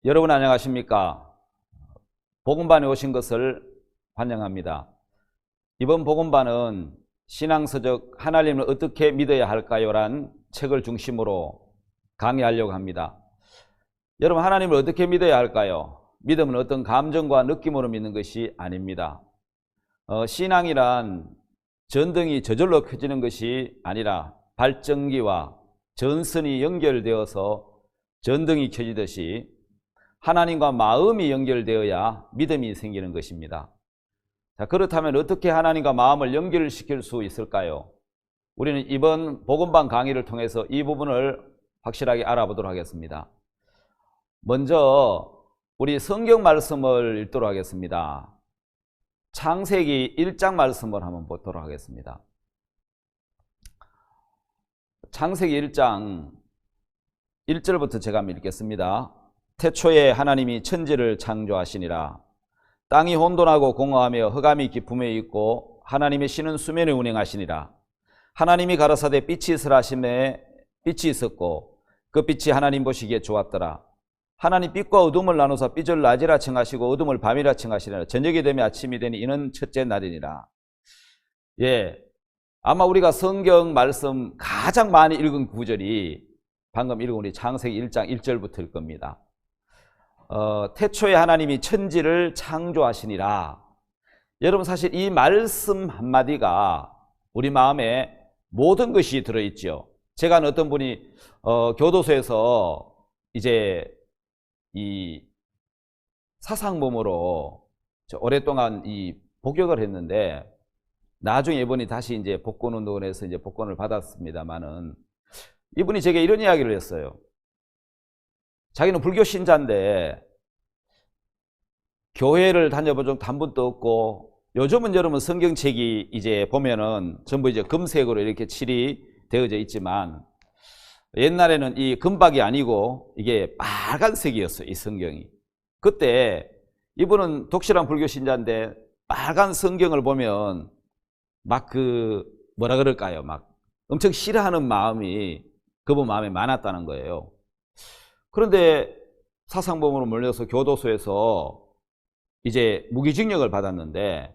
여러분 안녕하십니까? 복음반에 오신 것을 환영합니다. 이번 복음반은 신앙서적 하나님을 어떻게 믿어야 할까요? 란 책을 중심으로 강의하려고 합니다. 여러분, 하나님을 어떻게 믿어야 할까요? 믿음은 어떤 감정과 느낌으로 믿는 것이 아닙니다. 신앙이란 전등이 저절로 켜지는 것이 아니라 발전기와 전선이 연결되어서 전등이 켜지듯이 하나님과 마음이 연결되어야 믿음이 생기는 것입니다. 자, 그렇다면 어떻게 하나님과 마음을 연결시킬 수 있을까요? 우리는 이번 복음반 강의를 통해서 이 부분을 확실하게 알아보도록 하겠습니다. 먼저 우리 성경 말씀을 읽도록 하겠습니다. 창세기 1장 말씀을 한번 보도록 하겠습니다. 창세기 1장 1절부터 제가 한번 읽겠습니다. 태초에 하나님이 천지를 창조하시니라. 땅이 혼돈하고 공허하며 흑암이 깊음에 있고 하나님의 신은 수면에 운행하시니라. 하나님이 가라사대 빛이 있으라 하시매 빛이 있었고 그 빛이 하나님 보시기에 좋았더라. 하나님 빛과 어둠을 나누사 빛을 낮이라 칭하시고 어둠을 밤이라 칭하시니라. 저녁이 되면 아침이 되니 이는 첫째 날이니라. 아마 우리가 성경 말씀 가장 많이 읽은 구절이 방금 읽은 우리 창세기 1장 1절부터일 겁니다. 태초에 하나님이 천지를 창조하시니라. 여러분, 사실 이 말씀 한마디가 우리 마음에 모든 것이 들어있죠. 제가 아는 어떤 분이 교도소에서 이제 이 사상범으로 오랫동안 이 복역을 했는데 나중에 이분이 다시 이제 복권운동을 해서 이제 복권을 받았습니다만은 이분이 제게 이런 이야기를 했어요. 자기는 불교 신자인데 교회를 다녀본 적도 한 번도 없고, 요즘은 여러분 성경책이 이제 보면은 전부 이제 금색으로 이렇게 칠이 되어져 있지만 옛날에는 이 금박이 아니고 이게 빨간색이었어요, 이 성경이. 그때 이분은 독실한 불교 신자인데 빨간 성경을 보면 막 뭐라 그럴까요? 막 엄청 싫어하는 마음이 그분 마음에 많았다는 거예요. 그런데 사상범으로 몰려서 교도소에서 이제 무기징역을 받았는데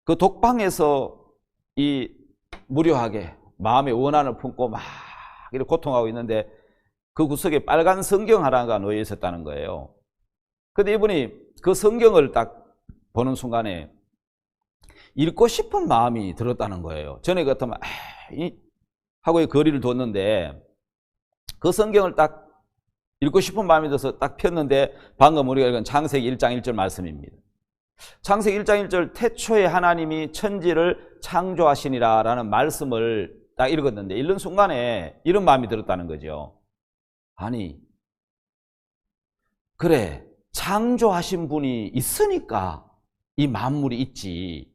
그 독방에서 이 무료하게 마음의 원한을 품고 막 이렇게 고통하고 있는데 그 구석에 빨간 성경 하나가 놓여 있었다는 거예요. 근데 이분이 그 성경을 딱 보는 순간에 읽고 싶은 마음이 들었다는 거예요. 전에 같으면 하고 거리를 뒀는데 그 성경을 딱 읽고 싶은 마음이 들어서 딱 폈는데 방금 우리가 읽은 창세기 1장 1절 말씀입니다. 창세기 1장 1절 태초에 하나님이 천지를 창조하시니라 라는 말씀을 딱 읽었는데 읽는 순간에 이런 마음이 들었다는 거죠. 아니, 그래, 창조하신 분이 있으니까 이 만물이 있지.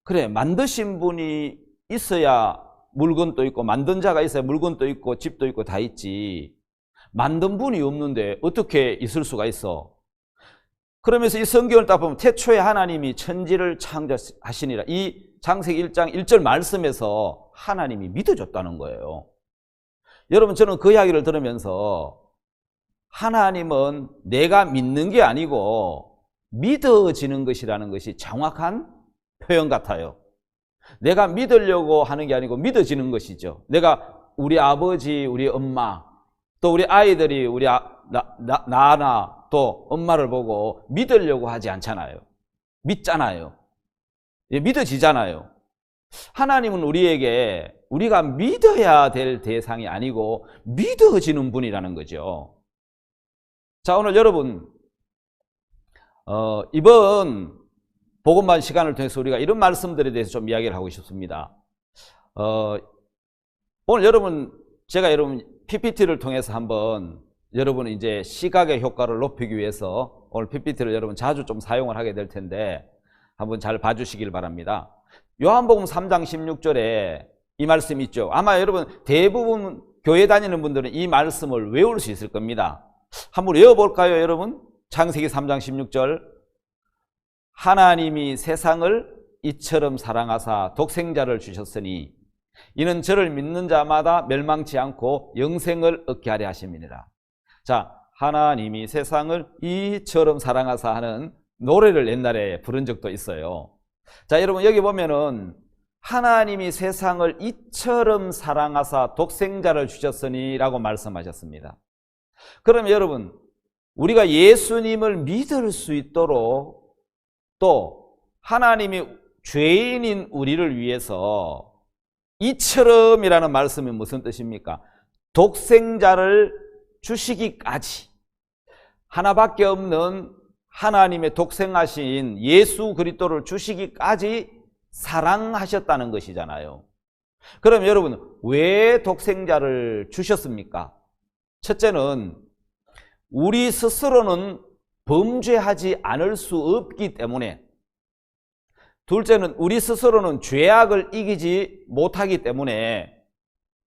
그래, 만드신 분이 있어야 물건도 있고 만든 자가 있어야 물건도 있고 집도 있고 다 있지. 만든 분이 없는데 어떻게 있을 수가 있어? 그러면서 이 성경을 딱 보면 태초에 하나님이 천지를 창조하시니라. 이 창세기 1장 1절 말씀에서 하나님이 믿어줬다는 거예요. 여러분, 저는 그 이야기를 들으면서 하나님은 내가 믿는 게 아니고 믿어지는 것이라는 것이 정확한 표현 같아요. 내가 믿으려고 하는 게 아니고 믿어지는 것이죠. 내가 우리 아버지, 우리 엄마, 또 우리 아이들이 나나 또 엄마를 보고 믿으려고 하지 않잖아요. 믿잖아요. 믿어지잖아요. 하나님은 우리에게 우리가 믿어야 될 대상이 아니고 믿어지는 분이라는 거죠. 자, 오늘 여러분 이번 복음반 시간을 통해서 우리가 이런 말씀들에 대해서 좀 이야기를 하고 싶습니다. 오늘 제가 여러분 PPT를 통해서 한번 여러분 이제 시각의 효과를 높이기 위해서 오늘 PPT를 여러분 자주 좀 사용을 하게 될 텐데 한번 잘 봐주시길 바랍니다. 요한복음 3장 16절에 이 말씀이 있죠. 아마 여러분 대부분 교회 다니는 분들은 이 말씀을 외울 수 있을 겁니다. 한번 외워볼까요, 여러분? 창세기 3장 16절. 하나님이 세상을 이처럼 사랑하사 독생자를 주셨으니 이는 저를 믿는 자마다 멸망치 않고 영생을 얻게 하려 하심이니라. 자, 하나님이 세상을 이처럼 사랑하사 하는 노래를 옛날에 부른 적도 있어요. 자, 여러분 여기 보면은 하나님이 세상을 이처럼 사랑하사 독생자를 주셨으니 라고 말씀하셨습니다. 그럼 여러분, 우리가 예수님을 믿을 수 있도록 또 하나님이 죄인인 우리를 위해서 이처럼이라는 말씀이 무슨 뜻입니까? 독생자를 주시기까지 하나밖에 없는 하나님의 독생하신 예수 그리스도를 주시기까지 사랑하셨다는 것이잖아요. 그럼 여러분, 왜 독생자를 주셨습니까? 첫째는 우리 스스로는 범죄하지 않을 수 없기 때문에, 둘째는 우리 스스로는 죄악을 이기지 못하기 때문에,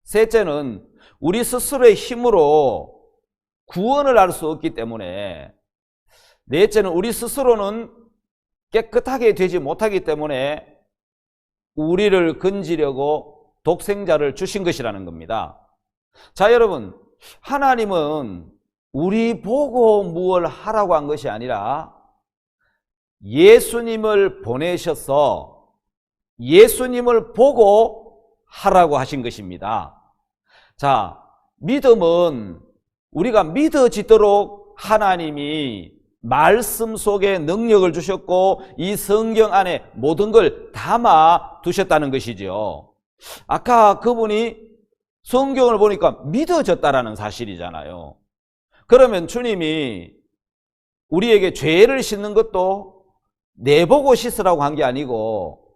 셋째는 우리 스스로의 힘으로 구원을 할 수 없기 때문에, 넷째는 우리 스스로는 깨끗하게 되지 못하기 때문에 우리를 건지려고 독생자를 주신 것이라는 겁니다. 자, 여러분, 하나님은 우리 보고 무엇을 하라고 한 것이 아니라 예수님을 보내셔서 예수님을 보고 하라고 하신 것입니다. 자, 믿음은 우리가 믿어지도록 하나님이 말씀 속에 능력을 주셨고 이 성경 안에 모든 걸 담아 두셨다는 것이죠. 아까 그분이 성경을 보니까 믿어졌다라는 사실이잖아요. 그러면 주님이 우리에게 죄를 씻는 것도 내보고 씻으라고 한 게 아니고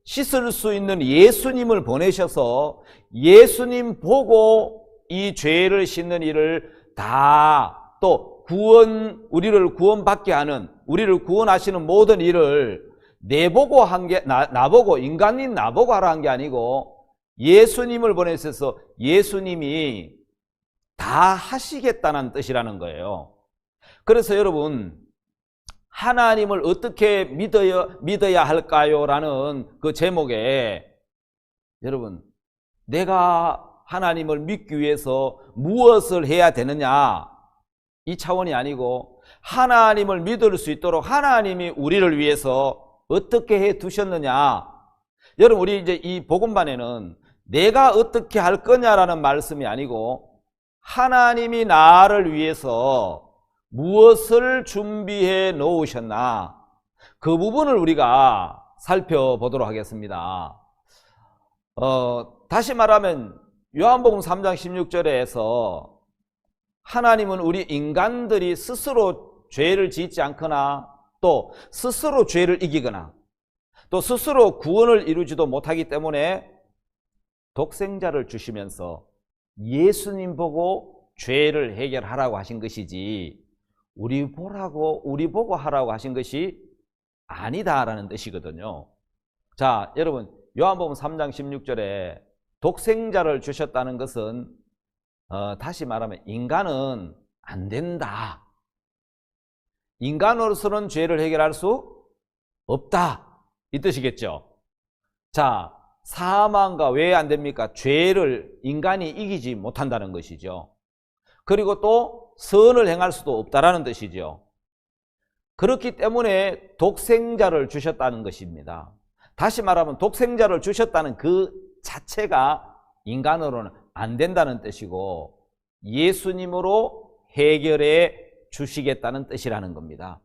씻을 수 있는 예수님을 보내셔서 예수님 보고 이 죄를 씻는 일을 다 또 우리를 구원받게 하는, 우리를 구원하시는 모든 일을 내보고 한 게, 나보고, 인간인 나보고 하라 한 게 아니고 예수님을 보내셔서 예수님이 다 하시겠다는 뜻이라는 거예요. 그래서 여러분, 하나님을 어떻게 믿어야 할까요? 라는 그 제목에 여러분, 내가 하나님을 믿기 위해서 무엇을 해야 되느냐, 이 차원이 아니고 하나님을 믿을 수 있도록 하나님이 우리를 위해서 어떻게 해 두셨느냐. 여러분, 우리 이제 이 복음반에는 내가 어떻게 할 거냐라는 말씀이 아니고 하나님이 나를 위해서 무엇을 준비해 놓으셨나, 그 부분을 우리가 살펴보도록 하겠습니다. 다시 말하면 요한복음 3장 16절에서 하나님은 우리 인간들이 스스로 죄를 짓지 않거나 또 스스로 죄를 이기거나 또 스스로 구원을 이루지도 못하기 때문에 독생자를 주시면서 예수님 보고 죄를 해결하라고 하신 것이지 우리 보고 하라고 하신 것이 아니다라는 뜻이거든요. 자, 여러분, 요한복음 3장 16절에 독생자를 주셨다는 것은 다시 말하면 인간은 안 된다, 인간으로서는 죄를 해결할 수 없다, 이 뜻이겠죠. 자, 사망과 왜 안 됩니까? 죄를 인간이 이기지 못한다는 것이죠. 그리고 또 선을 행할 수도 없다라는 뜻이죠. 그렇기 때문에 독생자를 주셨다는 것입니다. 다시 말하면 독생자를 주셨다는 그 자체가 인간으로는 안 된다는 뜻이고 예수님으로 해결해 주시겠다는 뜻이라는 겁니다.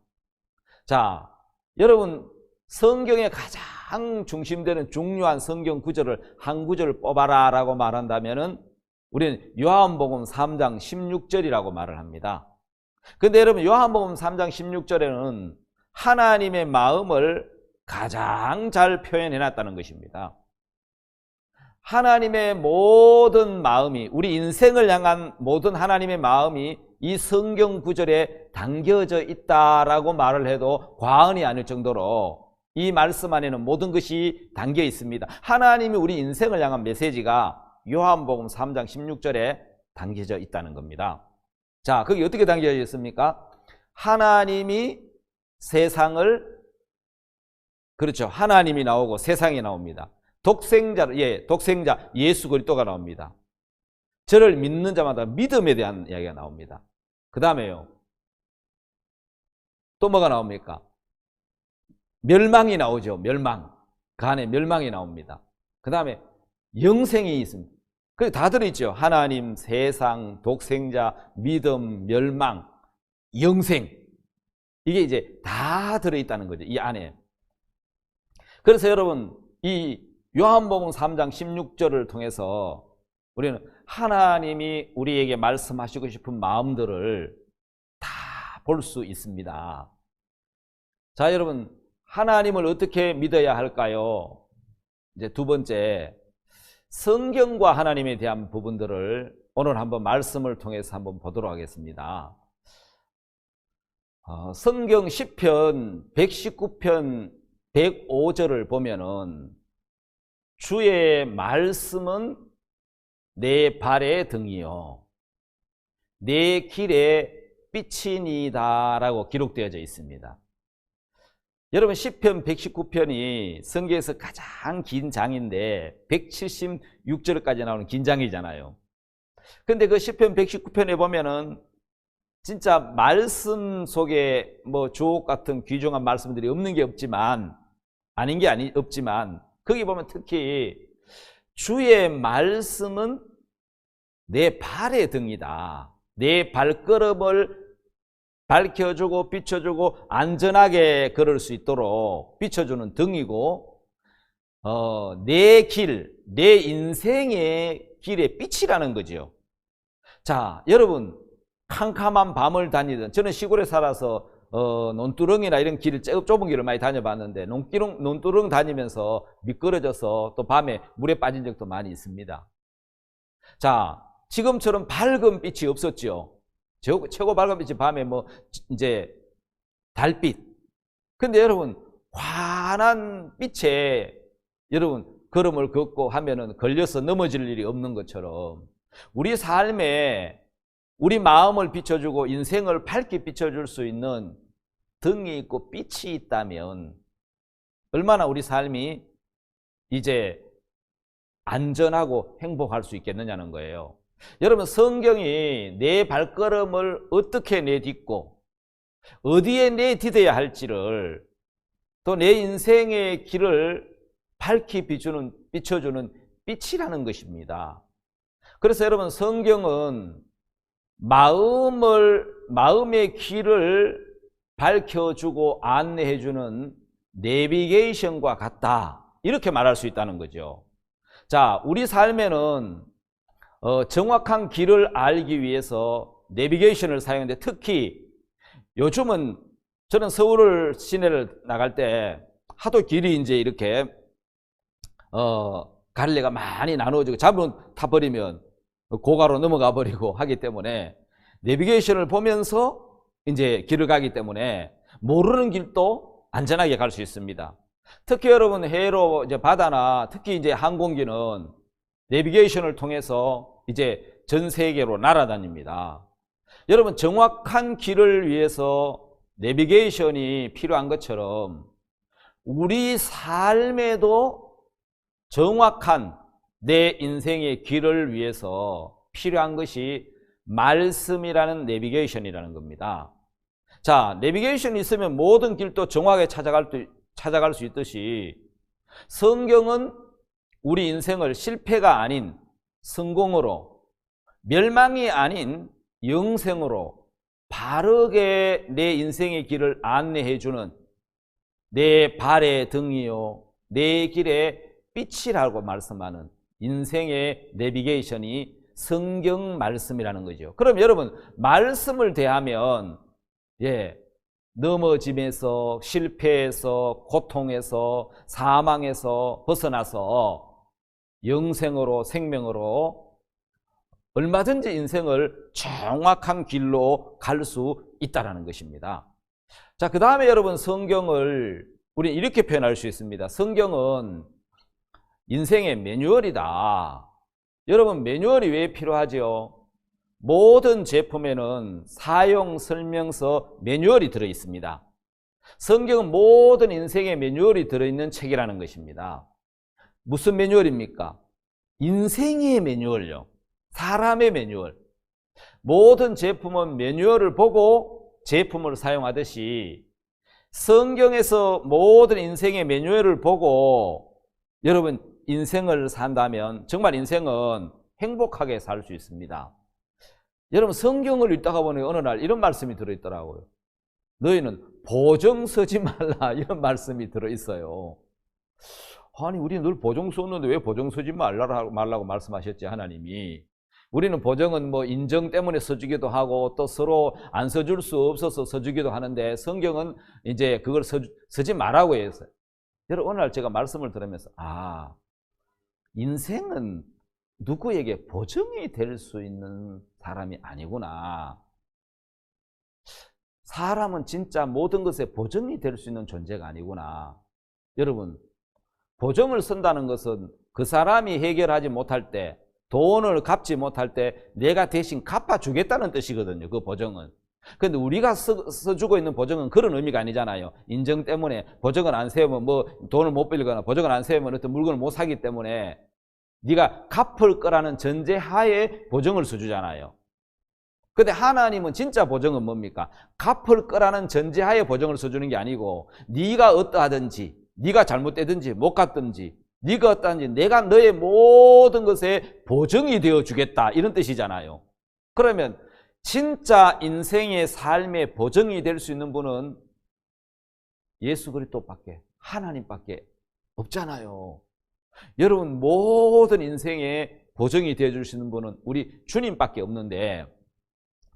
자, 여러분, 성경에 가장 중심되는 중요한 성경 구절을 한 구절을 뽑아라 라고 말한다면은 우리는 요한복음 3장 16절이라고 말을 합니다. 근데 여러분, 요한복음 3장 16절에는 하나님의 마음을 가장 잘 표현해 놨다는 것입니다. 하나님의 모든 마음이, 우리 인생을 향한 모든 하나님의 마음이 이 성경 구절에 담겨져 있다라고 말을 해도 과언이 아닐 정도로 이 말씀 안에는 모든 것이 담겨 있습니다. 하나님이 우리 인생을 향한 메시지가 요한복음 3장 16절에 담겨져 있다는 겁니다. 자, 거기 어떻게 담겨져 있습니까? 하나님이 세상을, 그렇죠, 하나님이 나오고 세상이 나옵니다. 독생자 예수 그리스도가 나옵니다. 저를 믿는 자마다 믿음에 대한 이야기가 나옵니다. 그 다음에요. 또 뭐가 나옵니까? 멸망이 나오죠. 멸망. 그 안에 멸망이 나옵니다. 그 다음에 영생이 있습니다. 그게 다 들어있죠. 하나님, 세상, 독생자, 믿음, 멸망, 영생. 이게 이제 다 들어있다는 거죠. 이 안에. 그래서 여러분, 이 요한복음 3장 16절을 통해서 우리는 하나님이 우리에게 말씀하시고 싶은 마음들을 다 볼 수 있습니다. 자, 여러분, 하나님을 어떻게 믿어야 할까요? 이제 두 번째, 성경과 하나님에 대한 부분들을 오늘 한번 말씀을 통해서 한번 보도록 하겠습니다. 성경 시편 119편 105절을 보면은 주의 말씀은 내 발의 등이요 내 길의 빛이니이다 라고 기록되어져 있습니다. 여러분, 시편 119편이 성경에서 가장 긴 장인데 176절까지 나오는 긴 장이잖아요. 근데 그 시편 119편에 보면은 진짜 말씀 속에 뭐 주옥 같은 귀중한 말씀들이 없는 게 없지만, 아닌 게 없지만, 거기 보면 특히 주의 말씀은 내 발의 등이다. 내 발걸음을 밝혀주고 비춰주고 안전하게 걸을 수 있도록 비춰주는 등이고, 내 길, 내 인생의 길의 빛이라는 거죠. 자, 여러분, 캄캄한 밤을 다니든, 저는 시골에 살아서 논두렁이나 이런 길을, 좁은 길을 많이 다녀봤는데 논두렁 다니면서 미끄러져서 또 밤에 물에 빠진 적도 많이 있습니다. 자, 지금처럼 밝은 빛이 없었죠. 최고 밝은 빛이 밤에 뭐 이제 달빛. 근데 여러분, 환한 빛에 여러분 걸음을 걷고 하면은 걸려서 넘어질 일이 없는 것처럼 우리 삶에 우리 마음을 비춰주고 인생을 밝게 비춰줄 수 있는 등이 있고 빛이 있다면 얼마나 우리 삶이 이제 안전하고 행복할 수 있겠느냐는 거예요. 여러분, 성경이 내 발걸음을 어떻게 내딛고 어디에 내딛어야 할지를, 또 내 인생의 길을 밝게 비춰주는 빛이라는 것입니다. 그래서 여러분, 성경은 마음의 길을 밝혀주고 안내해주는 내비게이션과 같다, 이렇게 말할 수 있다는 거죠. 자, 우리 삶에는 정확한 길을 알기 위해서 내비게이션을 사용하는데, 특히 요즘은 저는 서울 시내를 나갈 때 하도 길이 이제 이렇게 갈래가 많이 나누어지고 잘못 타버리면 고가로 넘어가 버리고 하기 때문에 내비게이션을 보면서 이제 길을 가기 때문에 모르는 길도 안전하게 갈 수 있습니다. 특히 여러분, 해외로 이제 바다나 특히 이제 항공기는 내비게이션을 통해서 이제 전 세계로 날아다닙니다. 여러분, 정확한 길을 위해서 내비게이션이 필요한 것처럼 우리 삶에도 정확한 내 인생의 길을 위해서 필요한 것이 말씀이라는 내비게이션이라는 겁니다. 자, 내비게이션이 있으면 모든 길도 정확하게 찾아갈 수 있듯이 성경은 우리 인생을 실패가 아닌 성공으로, 멸망이 아닌 영생으로 바르게 내 인생의 길을 안내해주는 내 발의 등이요 내 길의 빛이라고 말씀하는 인생의 내비게이션이 성경 말씀이라는 거죠. 그럼 여러분, 말씀을 대하면 넘어짐에서, 실패에서, 고통에서, 사망에서 벗어나서 영생으로, 생명으로 얼마든지 인생을 정확한 길로 갈 수 있다는 것입니다. 자, 그 다음에 여러분, 성경을 우리 이렇게 표현할 수 있습니다. 성경은 인생의 매뉴얼이다. 여러분, 매뉴얼이 왜 필요하죠? 모든 제품에는 사용 설명서 매뉴얼이 들어 있습니다. 성경은 모든 인생의 매뉴얼이 들어있는 책이라는 것입니다. 무슨 매뉴얼입니까? 인생의 매뉴얼요. 사람의 매뉴얼. 모든 제품은 매뉴얼을 보고 제품을 사용하듯이 성경에서 모든 인생의 매뉴얼을 보고 여러분 인생을 산다면 정말 인생은 행복하게 살 수 있습니다. 여러분 성경을 읽다가 보니 어느 날 이런 말씀이 들어있더라고요. 너희는 보증 서지 말라, 이런 말씀이 들어있어요. 아니 우리 늘 보증 썼는데 왜 보증 서지 말라고 말씀하셨지 하나님이. 우리는 보증은 뭐 인정 때문에 서주기도 하고 또 서로 안 서줄 수 없어서 서주기도 하는데 성경은 이제 그걸 서지 말라고 했어요. 여러분 어느 날 제가 말씀을 들으면서 인생은 누구에게 보증이 될 수 있는 사람이 아니구나. 사람은 진짜 모든 것에 보증이 될 수 있는 존재가 아니구나. 여러분 보증을 쓴다는 것은 그 사람이 해결하지 못할 때, 돈을 갚지 못할 때 내가 대신 갚아주겠다는 뜻이거든요. 그 보증은. 그런데 우리가 써주고 있는 보증은 그런 의미가 아니잖아요. 인정 때문에 보증을 안 세우면 뭐 돈을 못 빌거나 보증을 안 세우면 어떤 물건을 못 사기 때문에 네가 갚을 거라는 전제하에 보증을 써주잖아요. 근데 하나님은 진짜 보증은 뭡니까? 갚을 거라는 전제하에 보증을 써주는 게 아니고 네가 어떠하든지 네가 잘못되든지 못 갔든지 네가 어떠한지 내가 너의 모든 것에 보증이 되어 주겠다, 이런 뜻이잖아요. 그러면 진짜 인생의 삶의 보증이 될 수 있는 분은 예수 그리스도밖에, 하나님밖에 없잖아요. 여러분 모든 인생에 보증이 되어 주시는 분은 우리 주님밖에 없는데,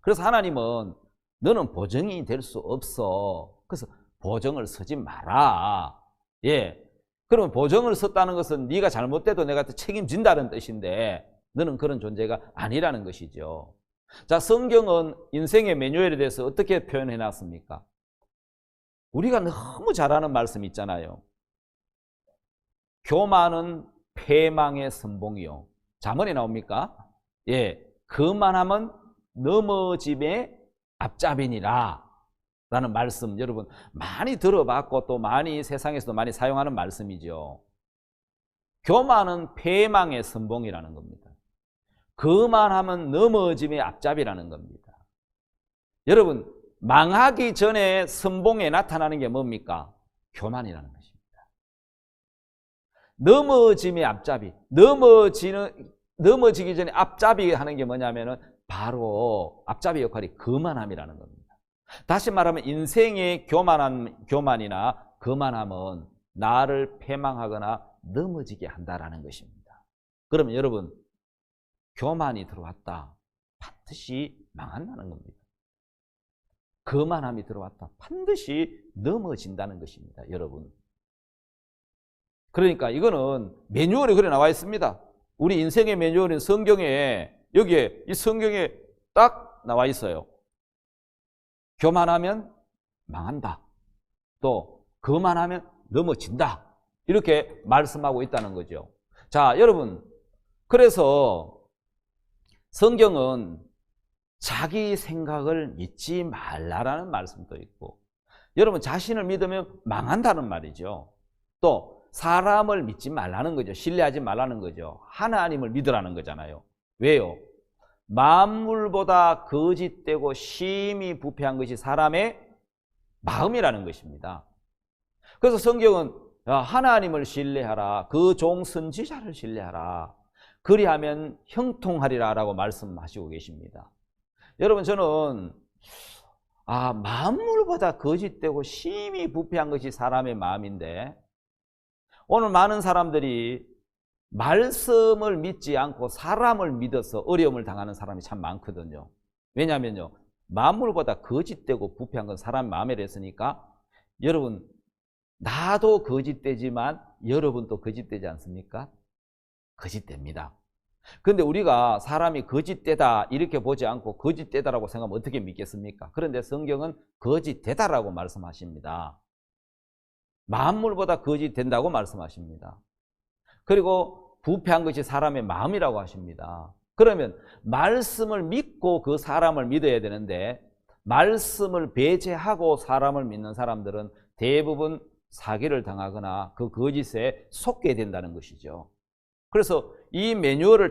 그래서 하나님은 너는 보증이 될 수 없어. 그래서 보증을 서지 마라. 예. 그러면 보증을 썼다는 것은 네가 잘못돼도 내가 책임진다는 뜻인데 너는 그런 존재가 아니라는 것이죠. 자, 성경은 인생의 매뉴얼에 대해서 어떻게 표현해 놨습니까? 우리가 너무 잘 아는 말씀 있잖아요. 교만은 패망의 선봉이요. 잠언에 나옵니까? 예. 그만하면 넘어짐의 앞잡이니라 라는 말씀, 여러분 많이 들어봤고 또 많이 세상에서도 많이 사용하는 말씀이죠. 교만은 패망의 선봉이라는 겁니다. 그만하면 넘어짐의 앞잡이라는 겁니다. 여러분 망하기 전에 선봉에 나타나는 게 뭡니까? 교만이라는 것입니다. 넘어짐의 앞잡이, 넘어지기 전에 앞잡이 하는 게 뭐냐면은 바로 앞잡이 역할이 거만함이라는 겁니다. 다시 말하면 인생의 교만이나 거만함은 나를 패망하거나 넘어지게 한다라는 것입니다. 그러면 여러분 교만이 들어왔다, 반드시 망한다는 겁니다. 거만함이 들어왔다, 반드시 넘어진다는 것입니다. 여러분 그러니까 이거는 매뉴얼에 그래 나와 있습니다. 우리 인생의 매뉴얼은 성경에, 여기에 이 성경에 딱 나와 있어요. 교만하면 망한다, 또 거만하면 넘어진다, 이렇게 말씀하고 있다는 거죠. 자, 여러분 그래서 성경은 자기 생각을 믿지 말라라는 말씀도 있고, 여러분 자신을 믿으면 망한다는 말이죠. 또 사람을 믿지 말라는 거죠. 신뢰하지 말라는 거죠. 하나님을 믿으라는 거잖아요. 왜요? 만물보다 거짓되고 심히 부패한 것이 사람의 마음이라는 것입니다. 그래서 성경은 하나님을 신뢰하라, 그 종 선지자를 신뢰하라, 그리하면 형통하리라 라고 말씀하시고 계십니다. 여러분 저는 만물보다 거짓되고 심히 부패한 것이 사람의 마음인데, 오늘 많은 사람들이 말씀을 믿지 않고 사람을 믿어서 어려움을 당하는 사람이 참 많거든요. 왜냐하면요, 만물보다 거짓되고 부패한 건 사람 마음에 됐으니까, 여러분 나도 거짓되지만 여러분도 거짓되지 않습니까? 거짓됩니다. 그런데 우리가 사람이 거짓되다 이렇게 보지 않고 거짓되다라고 생각하면 어떻게 믿겠습니까? 그런데 성경은 거짓되다라고 말씀하십니다. 만물보다 거짓된다고 말씀하십니다. 그리고 부패한 것이 사람의 마음이라고 하십니다. 그러면 말씀을 믿고 그 사람을 믿어야 되는데, 말씀을 배제하고 사람을 믿는 사람들은 대부분 사기를 당하거나 그 거짓에 속게 된다는 것이죠. 그래서 이 매뉴얼을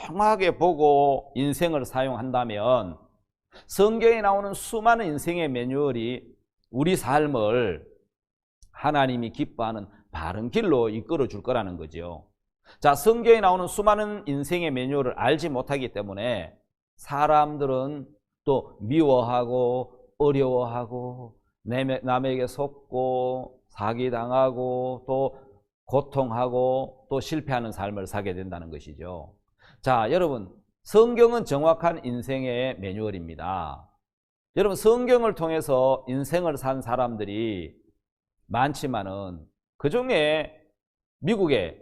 꼼꼼하게 보고 인생을 사용한다면 성경에 나오는 수많은 인생의 매뉴얼이 우리 삶을 하나님이 기뻐하는 바른 길로 이끌어 줄 거라는 거죠. 자, 성경에 나오는 수많은 인생의 매뉴얼을 알지 못하기 때문에 사람들은 또 미워하고 어려워하고 남에게 속고 사기당하고 또 고통하고 또 실패하는 삶을 살게 된다는 것이죠. 자, 여러분, 성경은 정확한 인생의 매뉴얼입니다. 여러분, 성경을 통해서 인생을 산 사람들이 많지만은 그중에 미국의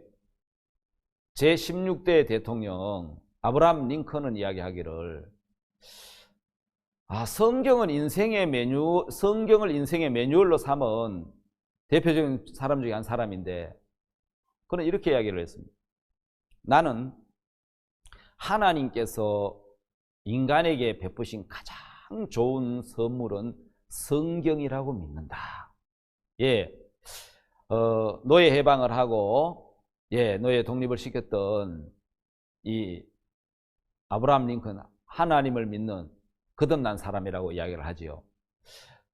제16대 대통령 아브라함 링컨은 이야기하기를 성경을 인생의 매뉴얼로 삼은 대표적인 사람 중에 한 사람인데 그는 이렇게 이야기를 했습니다. 나는 하나님께서 인간에게 베푸신 가장 좋은 선물은 성경이라고 믿는다. 예, 노예 해방을 하고 노예 독립을 시켰던 이 아브라함 링컨, 하나님을 믿는 거듭난 사람이라고 이야기를 하지요.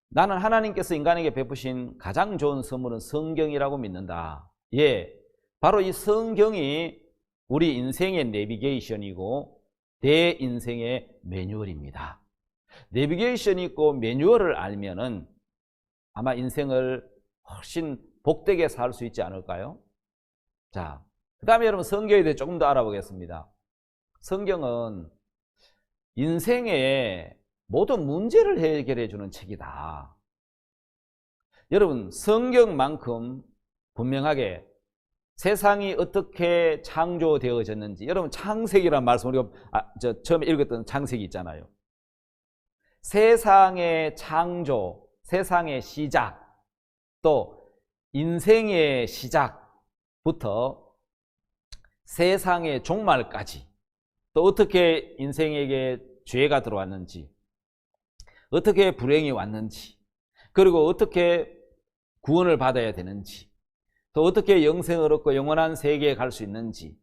나는 하나님께서 인간에게 베푸신 가장 좋은 선물은 성경이라고 믿는다. 예, 바로 이 성경이 우리 인생의 내비게이션이고 내 인생의 매뉴얼입니다. 내비게이션이 있고 매뉴얼을 알면은 아마 인생을 훨씬 복되게 살 수 있지 않을까요? 자, 그 다음에 여러분 성경에 대해 조금 더 알아보겠습니다. 성경은 인생의 모든 문제를 해결해 주는 책이다. 여러분, 성경만큼 분명하게 세상이 어떻게 창조되어졌는지, 여러분 창세기란 말씀 우리가 처음에 읽었던 창세기 있잖아요. 세상의 창조, 세상의 시작, 또 인생의 시작부터 세상의 종말까지, 또 어떻게 인생에게 죄가 들어왔는지, 어떻게 불행이 왔는지, 그리고 어떻게 구원을 받아야 되는지, 또 어떻게 영생을 얻고 영원한 세계에 갈 수 있는지,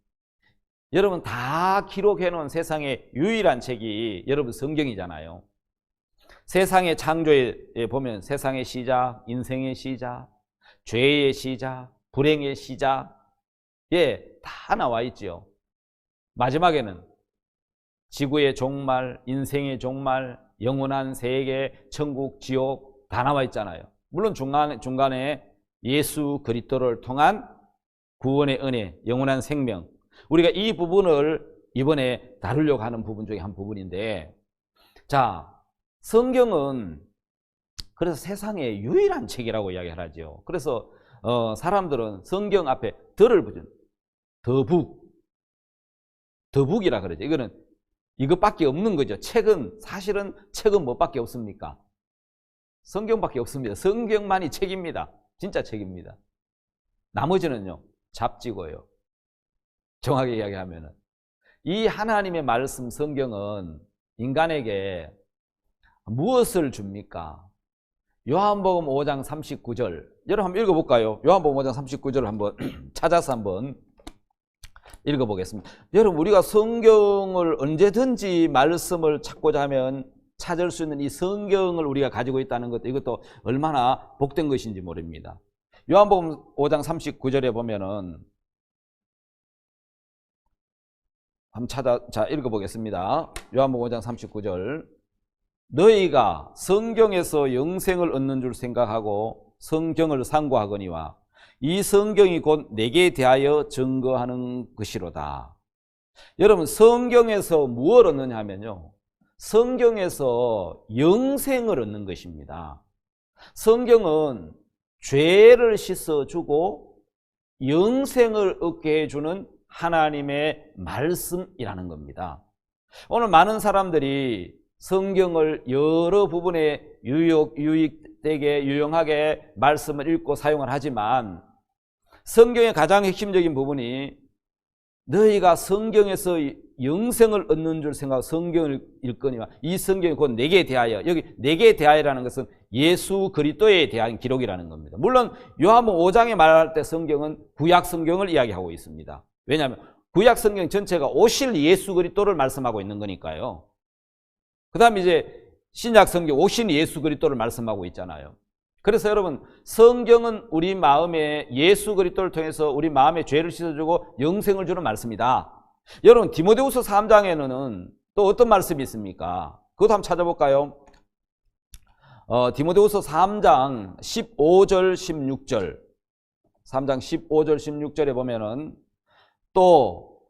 여러분 다 기록해 놓은 세상의 유일한 책이 여러분 성경이잖아요. 세상의 창조에 보면 세상의 시작, 인생의 시작, 죄의 시작, 불행의 시작, 다 나와 있죠. 마지막에는 지구의 종말, 인생의 종말, 영원한 세계, 천국, 지옥 다 나와 있잖아요. 물론 중간에 예수 그리스도를 통한 구원의 은혜, 영원한 생명, 우리가 이 부분을 이번에 다루려고 하는 부분 중에 한 부분인데, 자, 성경은 그래서 세상의 유일한 책이라고 이야기를 하죠. 그래서 사람들은 성경 앞에 덜을 붙인 더북이라 그러죠. 이거는 이것밖에 없는 거죠. 사실은 책은 뭐밖에 없습니까? 성경밖에 없습니다. 성경만이 책입니다. 진짜 책입니다. 나머지는요, 잡지고요. 정확하게 이야기하면은 이 하나님의 말씀 성경은 인간에게 무엇을 줍니까? 요한복음 5장 39절. 여러분 한번 읽어볼까요? 요한복음 5장 39절을 한번 찾아서 한번 읽어보겠습니다. 여러분, 우리가 성경을 언제든지 말씀을 찾고자 하면 찾을 수 있는 이 성경을 우리가 가지고 있다는 것도, 이것도 얼마나 복된 것인지 모릅니다. 요한복음 5장 39절에 보면은 한번 읽어보겠습니다. 요한복음 5장 39절. 너희가 성경에서 영생을 얻는 줄 생각하고 성경을 상고하거니와 이 성경이 곧 내게 대하여 증거하는 것이로다. 여러분, 성경에서 무엇을 얻느냐 하면요, 성경에서 영생을 얻는 것입니다. 성경은 죄를 씻어주고 영생을 얻게 해주는 하나님의 말씀이라는 겁니다. 오늘 많은 사람들이 성경을 여러 부분에 유익되게 유용하게 말씀을 읽고 사용을 하지만 성경의 가장 핵심적인 부분이 너희가 성경에서 영생을 얻는 줄 생각하고 성경을 읽거니와 이 성경이 곧 내게 대하여, 여기 내게 대하여라는 것은 예수 그리스도에 대한 기록이라는 겁니다. 물론 요한복음 5장에 말할 때 성경은 구약 성경을 이야기하고 있습니다. 왜냐하면 구약 성경 전체가 오실 예수 그리스도를 말씀하고 있는 거니까요. 그 다음에 이제 신약 성경 오신 예수 그리스도를 말씀하고 있잖아요. 그래서 여러분, 성경은 우리 마음에 예수 그리스도를 통해서 우리 마음의 죄를 씻어주고 영생을 주는 말씀이다. 여러분, 디모데후서 3장에는 또 어떤 말씀이 있습니까? 그것도 한번 찾아볼까요? 디모데후서 3장 15절 16절 3장 15절 16절에 보면은 또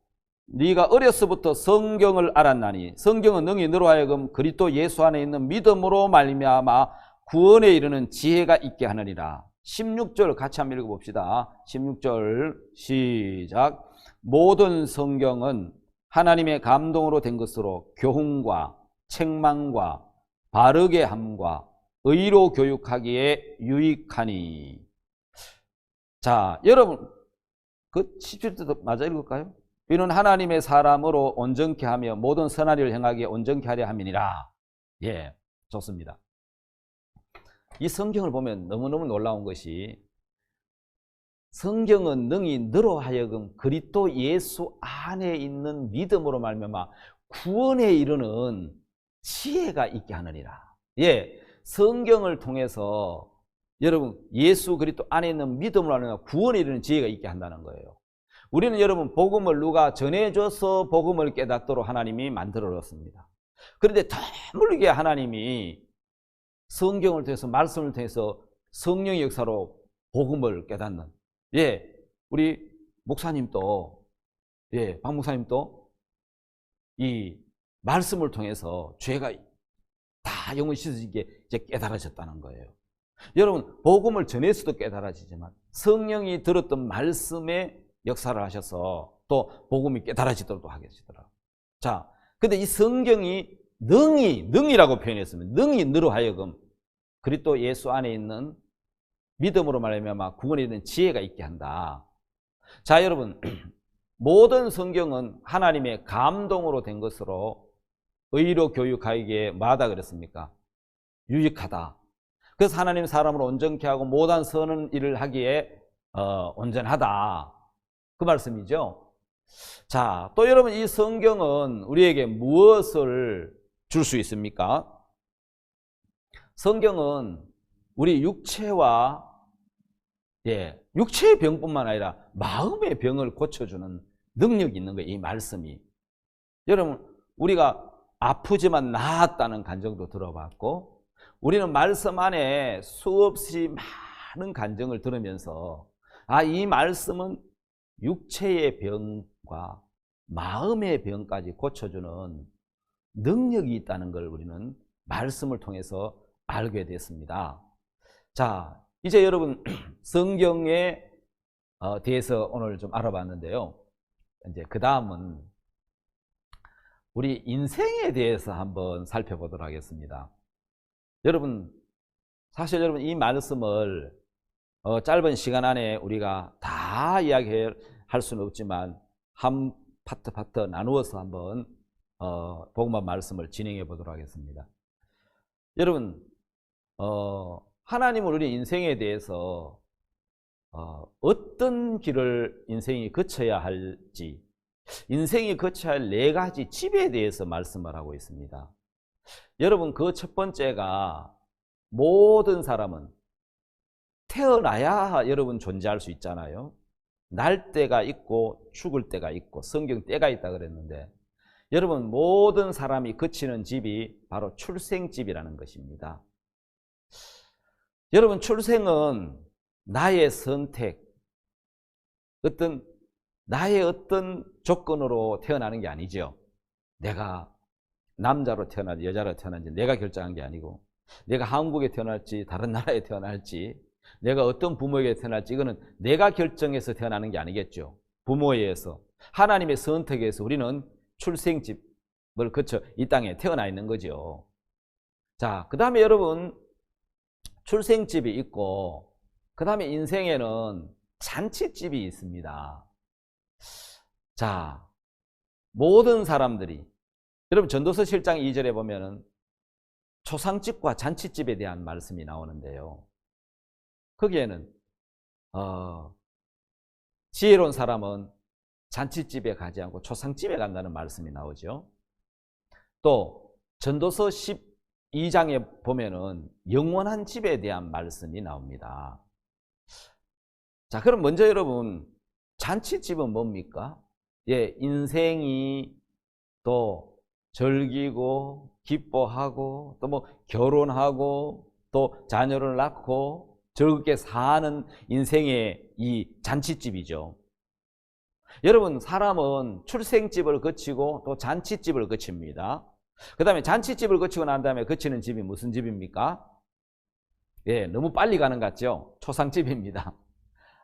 네가 어려서부터 성경을 알았나니 성경은 능히 너로 하여금 그리스도 예수 안에 있는 믿음으로 말미암아 구원에 이르는 지혜가 있게 하느니라. 16절 같이 한번 읽어봅시다. 16절 시작. 모든 성경은 하나님의 감동으로 된 것으로 교훈과 책망과 바르게 함과 의로 교육하기에 유익하니. 자, 여러분 그 17절도 맞아 읽을까요? 이는 하나님의 사람으로 온전케 하며 모든 선한 일을 행하기에 온전케 하려 함이니라. 예, 좋습니다. 이 성경을 보면 너무너무 놀라운 것이 성경은 능히 너로 하여금 그리스도 예수 안에 있는 믿음으로 말미암아 구원에 이르는 지혜가 있게 하느니라. 예, 성경을 통해서 여러분 예수 그리스도 안에 있는 믿음으로 말미암아 구원에 이르는 지혜가 있게 한다는 거예요. 우리는 여러분 복음을 누가 전해줘서 복음을 깨닫도록 하나님이 만들어 놨습니다. 그런데 드물게 하나님이 성경을 통해서 말씀을 통해서 성령의 역사로 복음을 깨닫는, 예, 우리 목사님도, 예, 박 목사님도 이 말씀을 통해서 죄가 다 영원히 씻어지게 이제 깨달아졌다는 거예요. 여러분 복음을 전해서도 깨달아지지만 성령이 들었던 말씀에 역사를 하셔서 또 복음이 깨달아지도록 하시더라. 자, 근데 이 성경이 능이라고 표현했습니다. 능히 너로 하여금 그리스도 예수 안에 있는 믿음으로 말미암아 구원에 있는 지혜가 있게 한다. 자, 여러분 모든 성경은 하나님의 감동으로 된 것으로 의로 교육하기에 뭐하다 그랬습니까? 유익하다. 그래서 하나님 사람으로 온전케 하고 모든 선한 일을 하기에 온전하다. 그 말씀이죠. 자, 또 여러분 이 성경은 우리에게 무엇을 줄 수 있습니까? 성경은 우리 육체와, 예, 육체의 병뿐만 아니라 마음의 병을 고쳐주는 능력이 있는 거예요. 이 말씀이. 여러분 우리가 아프지만 나았다는 간증도 들어봤고, 우리는 말씀 안에 수없이 많은 간증을 들으면서 이 말씀은 육체의 병과 마음의 병까지 고쳐주는 능력이 있다는 걸 우리는 말씀을 통해서 알게 됐습니다. 자, 이제 여러분 성경에 대해서 오늘 좀 알아봤는데요. 이제 그 다음은 우리 인생에 대해서 한번 살펴보도록 하겠습니다. 여러분, 사실 여러분 이 말씀을 짧은 시간 안에 우리가 다 이야기할 수는 없지만 한 파트 나누어서 한번 복음화 말씀을 진행해 보도록 하겠습니다. 여러분, 하나님은 우리 인생에 대해서 어떤 길을 인생이 거쳐야 할지, 인생이 거쳐야 할 4가지 집에 대해서 말씀을 하고 있습니다. 여러분, 그 첫 번째가 모든 사람은 태어나야 여러분 존재할 수 있잖아요. 날 때가 있고 죽을 때가 있고 성경 때가 있다 그랬는데, 여러분 모든 사람이 거치는 집이 바로 출생집이라는 것입니다. 여러분 출생은 나의 선택, 나의 어떤 조건으로 태어나는 게 아니죠. 내가 남자로 태어나지 여자로 태어난지 내가 결정한 게 아니고, 내가 한국에 태어날지 다른 나라에 태어날지, 내가 어떤 부모에게 태어날지 이거는 내가 결정해서 태어나는 게 아니겠죠. 부모에 의해서, 하나님의 선택에 의해서 우리는 출생집을 거쳐 이 땅에 태어나 있는 거죠. 자, 그 다음에 여러분 출생집이 있고, 그 다음에 인생에는 잔치집이 있습니다. 자, 모든 사람들이, 여러분 전도서 7장 2절에 보면은 초상집과 잔치집에 대한 말씀이 나오는데요. 거기에는 지혜로운 사람은 잔치집에 가지 않고 초상집에 간다는 말씀이 나오죠. 또 전도서 12장에 보면은 영원한 집에 대한 말씀이 나옵니다. 자, 그럼 먼저 여러분, 잔치집은 뭡니까? 예, 인생이 또 즐기고 기뻐하고 또 뭐 결혼하고 또 자녀를 낳고 즐겁게 사는 인생의 이 잔치집이죠. 여러분, 사람은 출생집을 거치고 또 잔치집을 거칩니다. 그 다음에 잔치집을 거치고 난 다음에 거치는 집이 무슨 집입니까? 예, 너무 빨리 가는 것 같죠? 초상집입니다.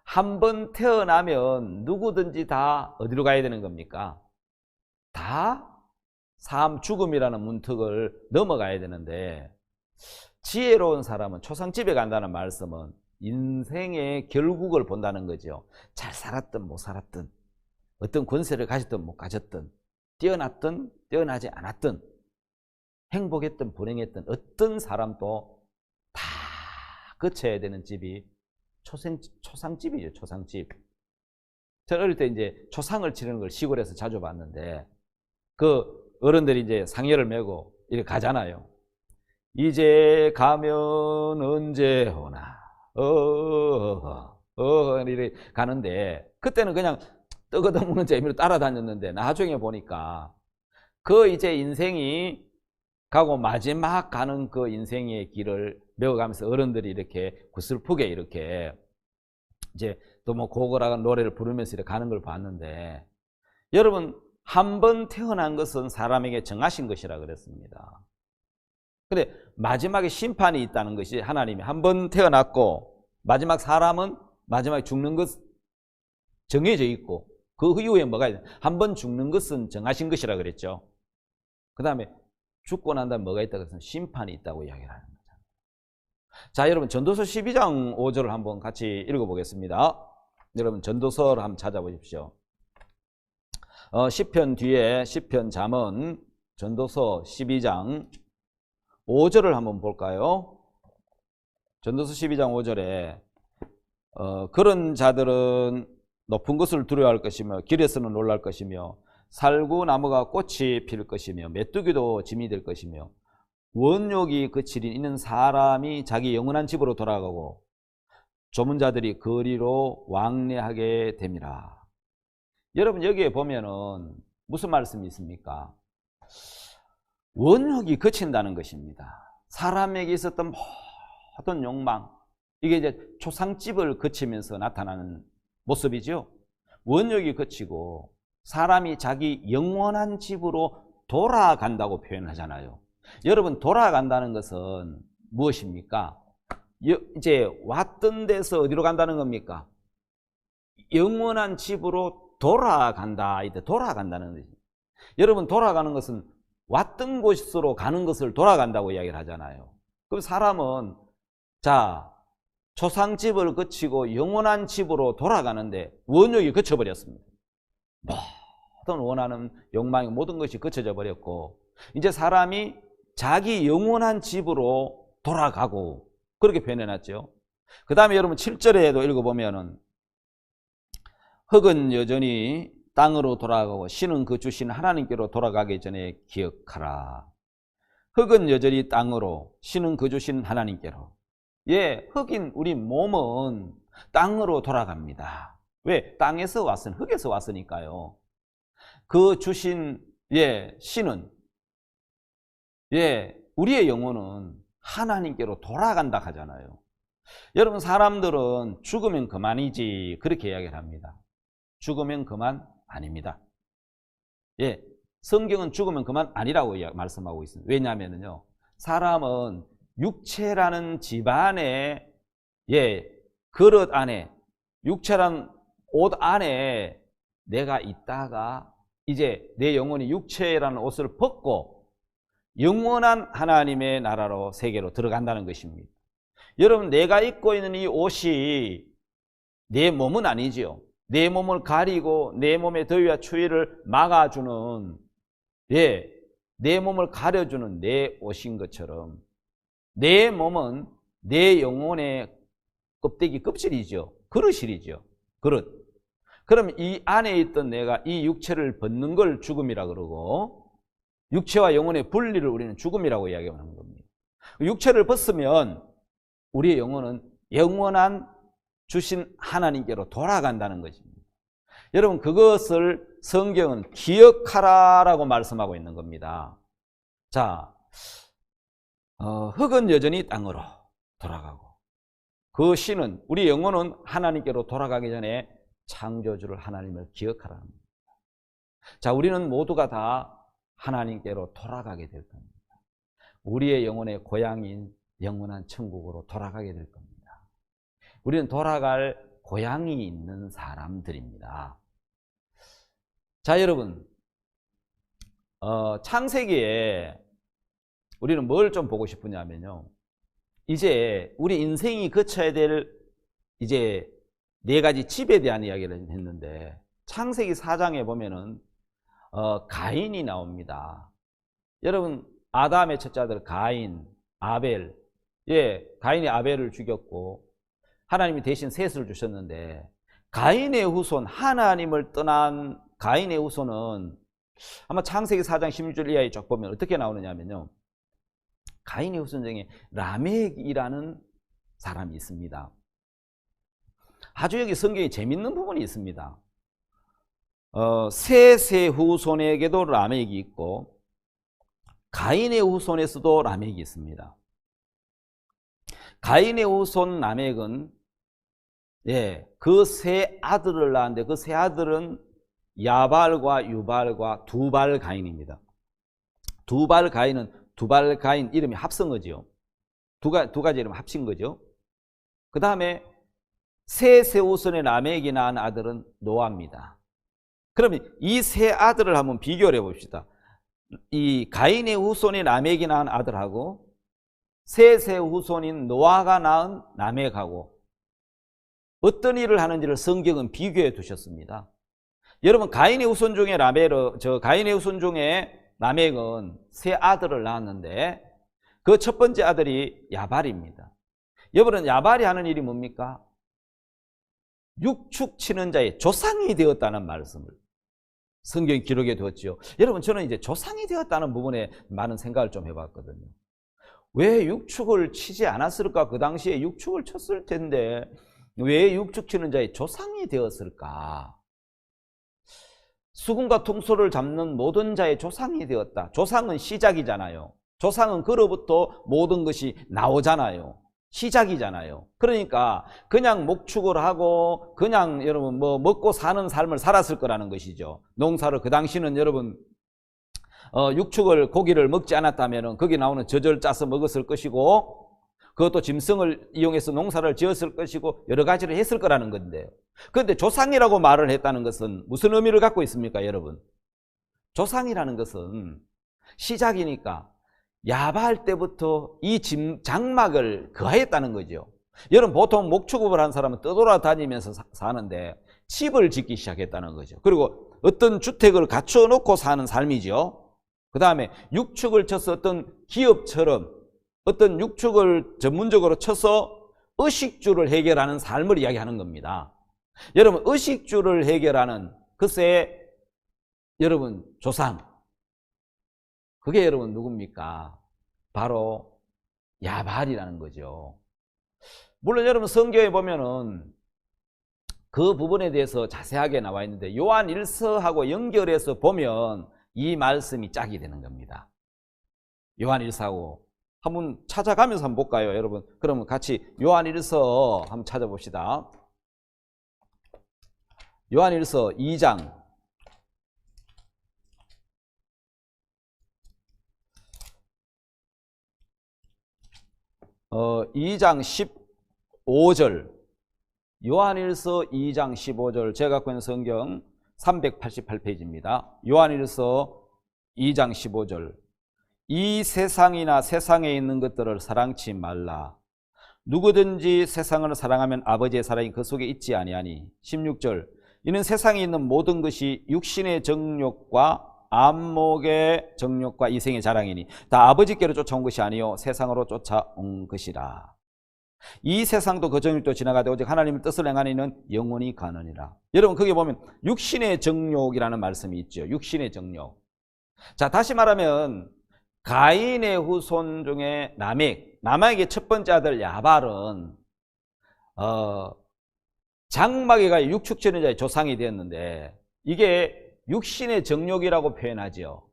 한 번 태어나면 누구든지 다 어디로 가야 되는 겁니까? 다 삶, 죽음이라는 문턱을 넘어가야 되는데, 지혜로운 사람은 초상집에 간다는 말씀은 인생의 결국을 본다는 거죠. 잘 살았든 못 살았든, 어떤 권세를 가졌든 못 가졌든, 뛰어났든 뛰어나지 않았든, 행복했든 불행했든 어떤 사람도 다 거쳐야 되는 집이 초상집이죠. 초상집. 저는 어릴 때 이제 초상을 치르는 걸 시골에서 자주 봤는데, 그 어른들이 이제 상여를 메고 이렇게 가잖아요. 이제 가면 언제 오나 이렇게 가는데, 그때는 그냥 떠거덩는 재미로 따라다녔는데, 나중에 보니까 그 이제 인생이 가고 마지막 가는 그 인생의 길을 메워가면서 어른들이 이렇게 구슬프게 이렇게 이제 또 뭐 고고락한 노래를 부르면서 이렇게 가는 걸 봤는데, 여러분, 한 번 태어난 것은 사람에게 정하신 것이라 그랬습니다. 근데 마지막에 심판이 있다는 것이, 하나님이 한 번 태어났고 마지막 사람은 마지막에 죽는 것 정해져 있고, 그 이후에 뭐가 있냐, 한 번 죽는 것은 정하신 것이라 그랬죠. 그 다음에 죽고 난 다음에 뭐가 있다고 해서 심판이 있다고 이야기를 하는 거죠. 자, 여러분, 전도서 12장 5절을 한번 같이 읽어보겠습니다. 여러분, 전도서를 한번 찾아보십시오. 시편 뒤에 시편 잠언 전도서 12장 5절을 한번 볼까요? 전도서 12장 5절에 그런 자들은 높은 것을 두려워할 것이며 길에서는 놀랄 것이며 살구나무가 꽃이 필 것이며 메뚜기도 짐이 될 것이며 원욕이 그치린 이는 사람이 자기 영원한 집으로 돌아가고 조문자들이 거리로 왕래하게 됨이라. 여러분, 여기에 보면은 무슨 말씀이 있습니까? 원욕이 그친다는 것입니다. 사람에게 있었던 모든 욕망, 이게 이제 초상집을 거치면서 나타나는 모습이죠. 원욕이 그치고 사람이 자기 영원한 집으로 돌아간다고 표현하잖아요. 여러분, 돌아간다는 것은 무엇입니까? 이제 왔던 데서 어디로 간다는 겁니까? 영원한 집으로 돌아간다. 이때 돌아간다는 거죠. 여러분, 돌아가는 것은 왔던 곳으로 가는 것을 돌아간다고 이야기를 하잖아요. 그럼 사람은 자, 초상집을 거치고 영원한 집으로 돌아가는데 원욕이 거쳐버렸습니다. 모든 원하는 욕망이 모든 것이 거쳐져 버렸고, 이제 사람이 자기 영원한 집으로 돌아가고, 그렇게 표현해놨죠. 그 다음에 여러분 7절에도 읽어보면은 흙은 여전히 땅으로 돌아가고 신은 그 주신 하나님께로 돌아가기 전에 기억하라. 흙은 여전히 땅으로, 신은 그 주신 하나님께로. 예, 흙인 우리 몸은 땅으로 돌아갑니다. 왜? 땅에서 왔으니, 흙에서 왔으니까요. 그 주신 신은 우리의 영혼은 하나님께로 돌아간다 하잖아요. 여러분, 사람들은 죽으면 그만이지 그렇게 이야기를 합니다. 죽으면 그만 아닙니다. 성경은 죽으면 그만 아니라고 말씀하고 있습니다. 왜냐하면요, 사람은 육체라는 집안에 그릇 안에, 육체란 옷 안에 내가 있다가 이제 내 영혼이 육체라는 옷을 벗고 영원한 하나님의 나라로, 세계로 들어간다는 것입니다. 여러분, 내가 입고 있는 이 옷이 내 몸은 아니지요. 내 몸을 가리고 내 몸의 더위와 추위를 막아주는, 내 몸을 가려주는 내 옷인 것처럼 내 몸은 내 영혼의 껍데기, 껍질이죠. 그릇이죠. 그릇. 그럼 이 안에 있던 내가 이 육체를 벗는 걸 죽음이라 그러고, 육체와 영혼의 분리를 우리는 죽음이라고 이야기하는 겁니다. 육체를 벗으면 우리의 영혼은 영원한 주신 하나님께로 돌아간다는 것입니다. 여러분, 그것을 성경은 기억하라라고 말씀하고 있는 겁니다. 자, 흙은 여전히 땅으로 돌아가고, 그 신은, 우리 영혼은 하나님께로 돌아가기 전에 창조주를 하나님을 기억하라는 겁니다. 자, 우리는 모두가 다 하나님께로 돌아가게 될 겁니다. 우리의 영혼의 고향인 영원한 천국으로 돌아가게 될 겁니다. 우리는 돌아갈 고향이 있는 사람들입니다. 자, 여러분, 창세기에 우리는 뭘 좀 보고 싶으냐면요, 이제 우리 인생이 거쳐야 될 이제 4가지 집에 대한 이야기를 했는데, 창세기 4장에 보면은 가인이 나옵니다. 여러분, 아담의 첫째 아들 가인, 아벨, 가인이 아벨을 죽였고 하나님이 대신 셋을 주셨는데, 가인의 후손, 하나님을 떠난 가인의 후손은 아마 창세기 4장 16절 이하에 쭉 보면 어떻게 나오느냐면요, 가인의 후손 중에 라멕이라는 사람이 있습니다. 아주 여기 성경에 재밌는 부분이 있습니다. 셋의 후손에게도 라멕이 있고 가인의 후손에서도 라멕이 있습니다. 가인의 후손 라멕은 그 세 아들을 낳았는데, 그 세 아들은 야발과 유발과 두발 가인입니다. 두발 가인은 두발 가인 이름이 합성 거죠. 두 가지 이름 합친 거죠. 그 다음에 세 후손의 라멕이 낳은 아들은 노아입니다. 그러면 이 세 아들을 한번 비교를 해봅시다. 이 가인의 후손인 라멕이 낳은 아들하고 세 후손인 노아가 낳은 라멕하고 어떤 일을 하는지를 성경은 비교해 두셨습니다. 여러분, 가인의 후손 중에 가인의 후손 중에 라멕은 세 아들을 낳았는데, 그 첫 번째 아들이 야발입니다. 여러분, 야발이 하는 일이 뭡니까? 육축 치는 자의 조상이 되었다는 말씀을 성경이 기록해 두었죠. 여러분, 저는 이제 조상이 되었다는 부분에 많은 생각을 좀 해봤거든요. 왜 육축을 치지 않았을까? 그 당시에 육축을 쳤을 텐데 왜 육축 치는 자의 조상이 되었을까? 수금과 통소를 잡는 모든 자의 조상이 되었다. 조상은 시작이잖아요. 조상은 그로부터 모든 것이 나오잖아요. 시작이잖아요. 그러니까 그냥 목축을 하고 그냥 여러분 먹고 사는 삶을 살았을 거라는 것이죠. 농사를, 그 당시는 여러분 육축을, 고기를 먹지 않았다면 거기 나오는 젖을 짜서 먹었을 것이고, 그것도 짐승을 이용해서 농사를 지었을 것이고 여러 가지를 했을 거라는 건데요. 그런데 조상이라고 말을 했다는 것은 무슨 의미를 갖고 있습니까, 여러분? 조상이라는 것은 시작이니까 야발 때부터 이 장막을 거하였다는 거죠. 여러분, 보통 목축업을 한 사람은 떠돌아다니면서 사는데 집을 짓기 시작했다는 거죠. 그리고 어떤 주택을 갖춰 놓고 사는 삶이죠. 그 다음에 육축을 쳐서 어떤 기업처럼 어떤 육축을 전문적으로 쳐서 의식주를 해결하는 삶을 이야기하는 겁니다. 여러분, 의식주를 해결하는 글쎄 여러분 조상, 그게 여러분 누굽니까? 바로 야발이라는 거죠. 물론 여러분 성경에 보면은 그 부분에 대해서 자세하게 나와 있는데, 요한 1서하고 연결해서 보면 이 말씀이 짝이 되는 겁니다. 요한 1서하고 한번 찾아가면서 한번 볼까요, 여러분? 그러면 같이 요한 1서 한번 찾아봅시다. 요한 1서 2장 2장 15절, 요한일서 2장 15절, 제가 갖고 있는 성경 388페이지입니다. 요한일서 2장 15절. 이 세상이나 세상에 있는 것들을 사랑치 말라. 누구든지 세상을 사랑하면 아버지의 사랑이 그 속에 있지 아니하니. 16절. 이는 세상에 있는 모든 것이 육신의 정욕과 안목의 정욕과 이생의 자랑이니 다 아버지께로 쫓아온 것이 아니요 세상으로 쫓아온 것이라. 이 세상도 그 정욕도 지나가되 오직 하나님의 뜻을 행하는 이는 영원히 가느니라. 여러분 거기 보면 육신의 정욕이라는 말씀이 있죠. 육신의 정욕. 자, 다시 말하면 가인의 후손 중에 라멕의 첫 번째 아들 야발은 장마계가 육축전자의 조상이 되었는데, 이게 육신의 정욕이라고 표현하죠.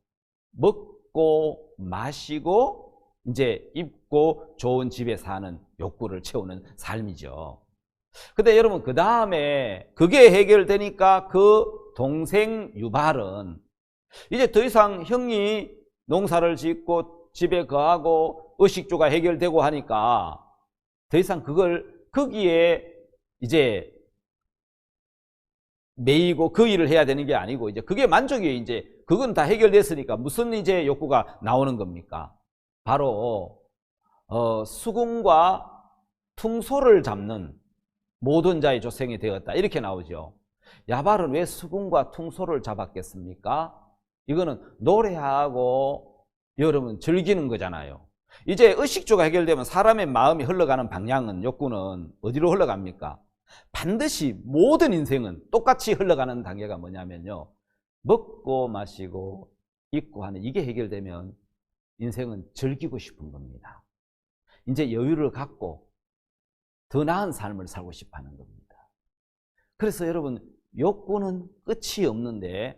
먹고 마시고 이제 입고 좋은 집에 사는 욕구를 채우는 삶이죠. 근데 여러분 그 다음에 그게 해결되니까 그 동생 유발은 이제 더 이상 형이 농사를 짓고 집에 거하고 의식주가 해결되고 하니까 더 이상 그걸 거기에 이제 매이고 그 일을 해야 되는 게 아니고, 이제 그게 만족이, 이제 그건 다 해결됐으니까 무슨 이제 욕구가 나오는 겁니까? 바로 수궁과 퉁소를 잡는 모든 자의 조상이 되었다, 이렇게 나오죠. 야발은 왜 수궁과 퉁소를 잡았겠습니까? 이거는 노래하고 여러분 즐기는 거잖아요. 이제 의식주가 해결되면 사람의 마음이 흘러가는 방향은, 욕구는 어디로 흘러갑니까? 반드시 모든 인생은 똑같이 흘러가는 단계가 뭐냐면요, 먹고 마시고 입고 하는, 이게 해결되면 인생은 즐기고 싶은 겁니다. 이제 여유를 갖고 더 나은 삶을 살고 싶어 하는 겁니다. 그래서 여러분 욕구는 끝이 없는데,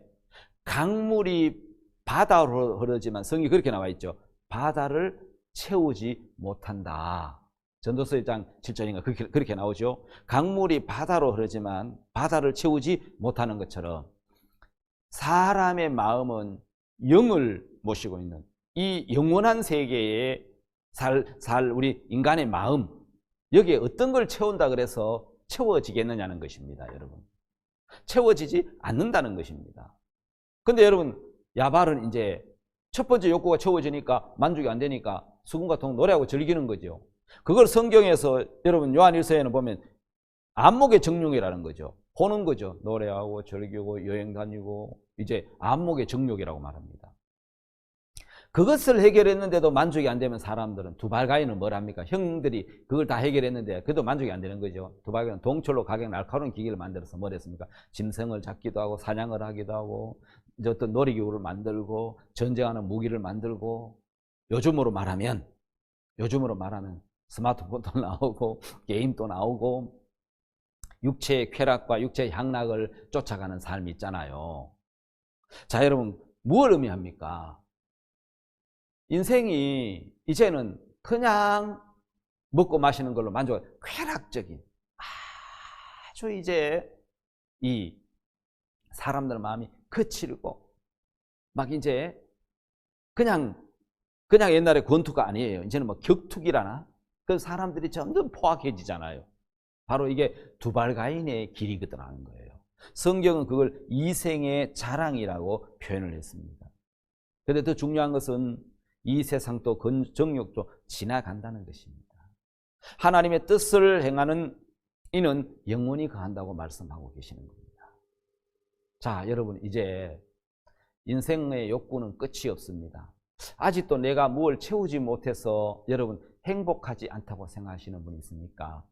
강물이 바다로 흐르지만 성이 그렇게 나와 있죠. 바다를 채우지 못한다. 전도서 1장 7절인가 그렇게 나오죠. 강물이 바다로 흐르지만 바다를 채우지 못하는 것처럼 사람의 마음은 영을 모시고 있는 이 영원한 세계에 우리 인간의 마음, 여기에 어떤 걸 채운다 그래서 채워지겠느냐는 것입니다. 여러분, 채워지지 않는다는 것입니다. 근데 여러분 야발은 이제 첫 번째 욕구가 채워지니까 만족이 안 되니까 수금과 통 노래하고 즐기는 거죠. 그걸 성경에서 여러분 요한일서에는 보면 안목의 정욕이라는 거죠. 보는 거죠. 노래하고 즐기고 여행 다니고, 이제 안목의 정욕이라고 말합니다. 그것을 해결했는데도 만족이 안 되면 사람들은, 두발가인은 뭘 합니까? 형들이 그걸 다 해결했는데 그래도 만족이 안 되는 거죠. 두발가인은 동철로 가격 날카로운 기계를 만들어서 뭘 했습니까? 짐승을 잡기도 하고 사냥을 하기도 하고 이제 어떤 놀이기구를 만들고 전쟁하는 무기를 만들고, 요즘으로 말하면 스마트폰도 나오고 게임도 나오고 육체의 쾌락과 육체의 향락을 쫓아가는 삶이 있잖아요. 자, 여러분 무엇을 의미합니까? 인생이 이제는 그냥 먹고 마시는 걸로 만족해, 쾌락적인, 아주 이제 이 사람들 마음이 거칠고 막 이제 그냥 옛날에 권투가 아니에요. 이제는 뭐 격투기라나, 그 사람들이 점점 포악해지잖아요. 바로 이게 두발가인의 길이거든 하는 거예요. 성경은 그걸 이생의 자랑이라고 표현을 했습니다. 그런데 더 중요한 것은 이 세상도 정욕도 지나간다는 것입니다. 하나님의 뜻을 행하는 이는 영원히 거한다고 말씀하고 계시는 겁니다. 자, 여러분 이제 인생의 욕구는 끝이 없습니다. 아직도 내가 뭘 채우지 못해서 여러분 행복하지 않다고 생각하시는 분이 있습니까?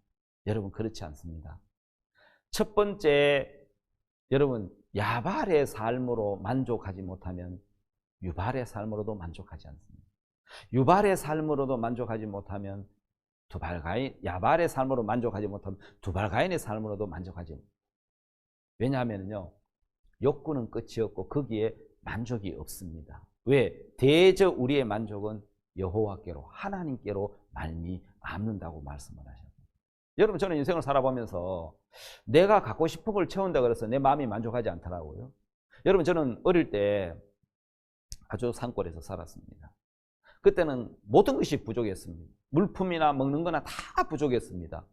여러분 그렇지 않습니다. 첫 번째, 여러분 야발의 삶으로 만족하지 못하면 유발의 삶으로도 만족하지 않습니다. 유발의 삶으로도 만족하지 못하면 야발의 삶으로 만족하지 못하면 두발가인의 삶으로도 만족하지 못합니다. 왜냐하면요, 욕구는 끝이 없고 거기에 만족이 없습니다. 왜? 대저 우리의 만족은 여호와께로, 하나님께로 말미암는다고 말씀을 하셨어요. 여러분 저는 인생을 살아보면서 내가 갖고 싶은 걸 채운다 그래서 내 마음이 만족하지 않더라고요. 여러분 저는 어릴 때 아주 산골에서 살았습니다. 그때는 모든 것이 부족했습니다. 물품이나 먹는 거나 다 부족했습니다.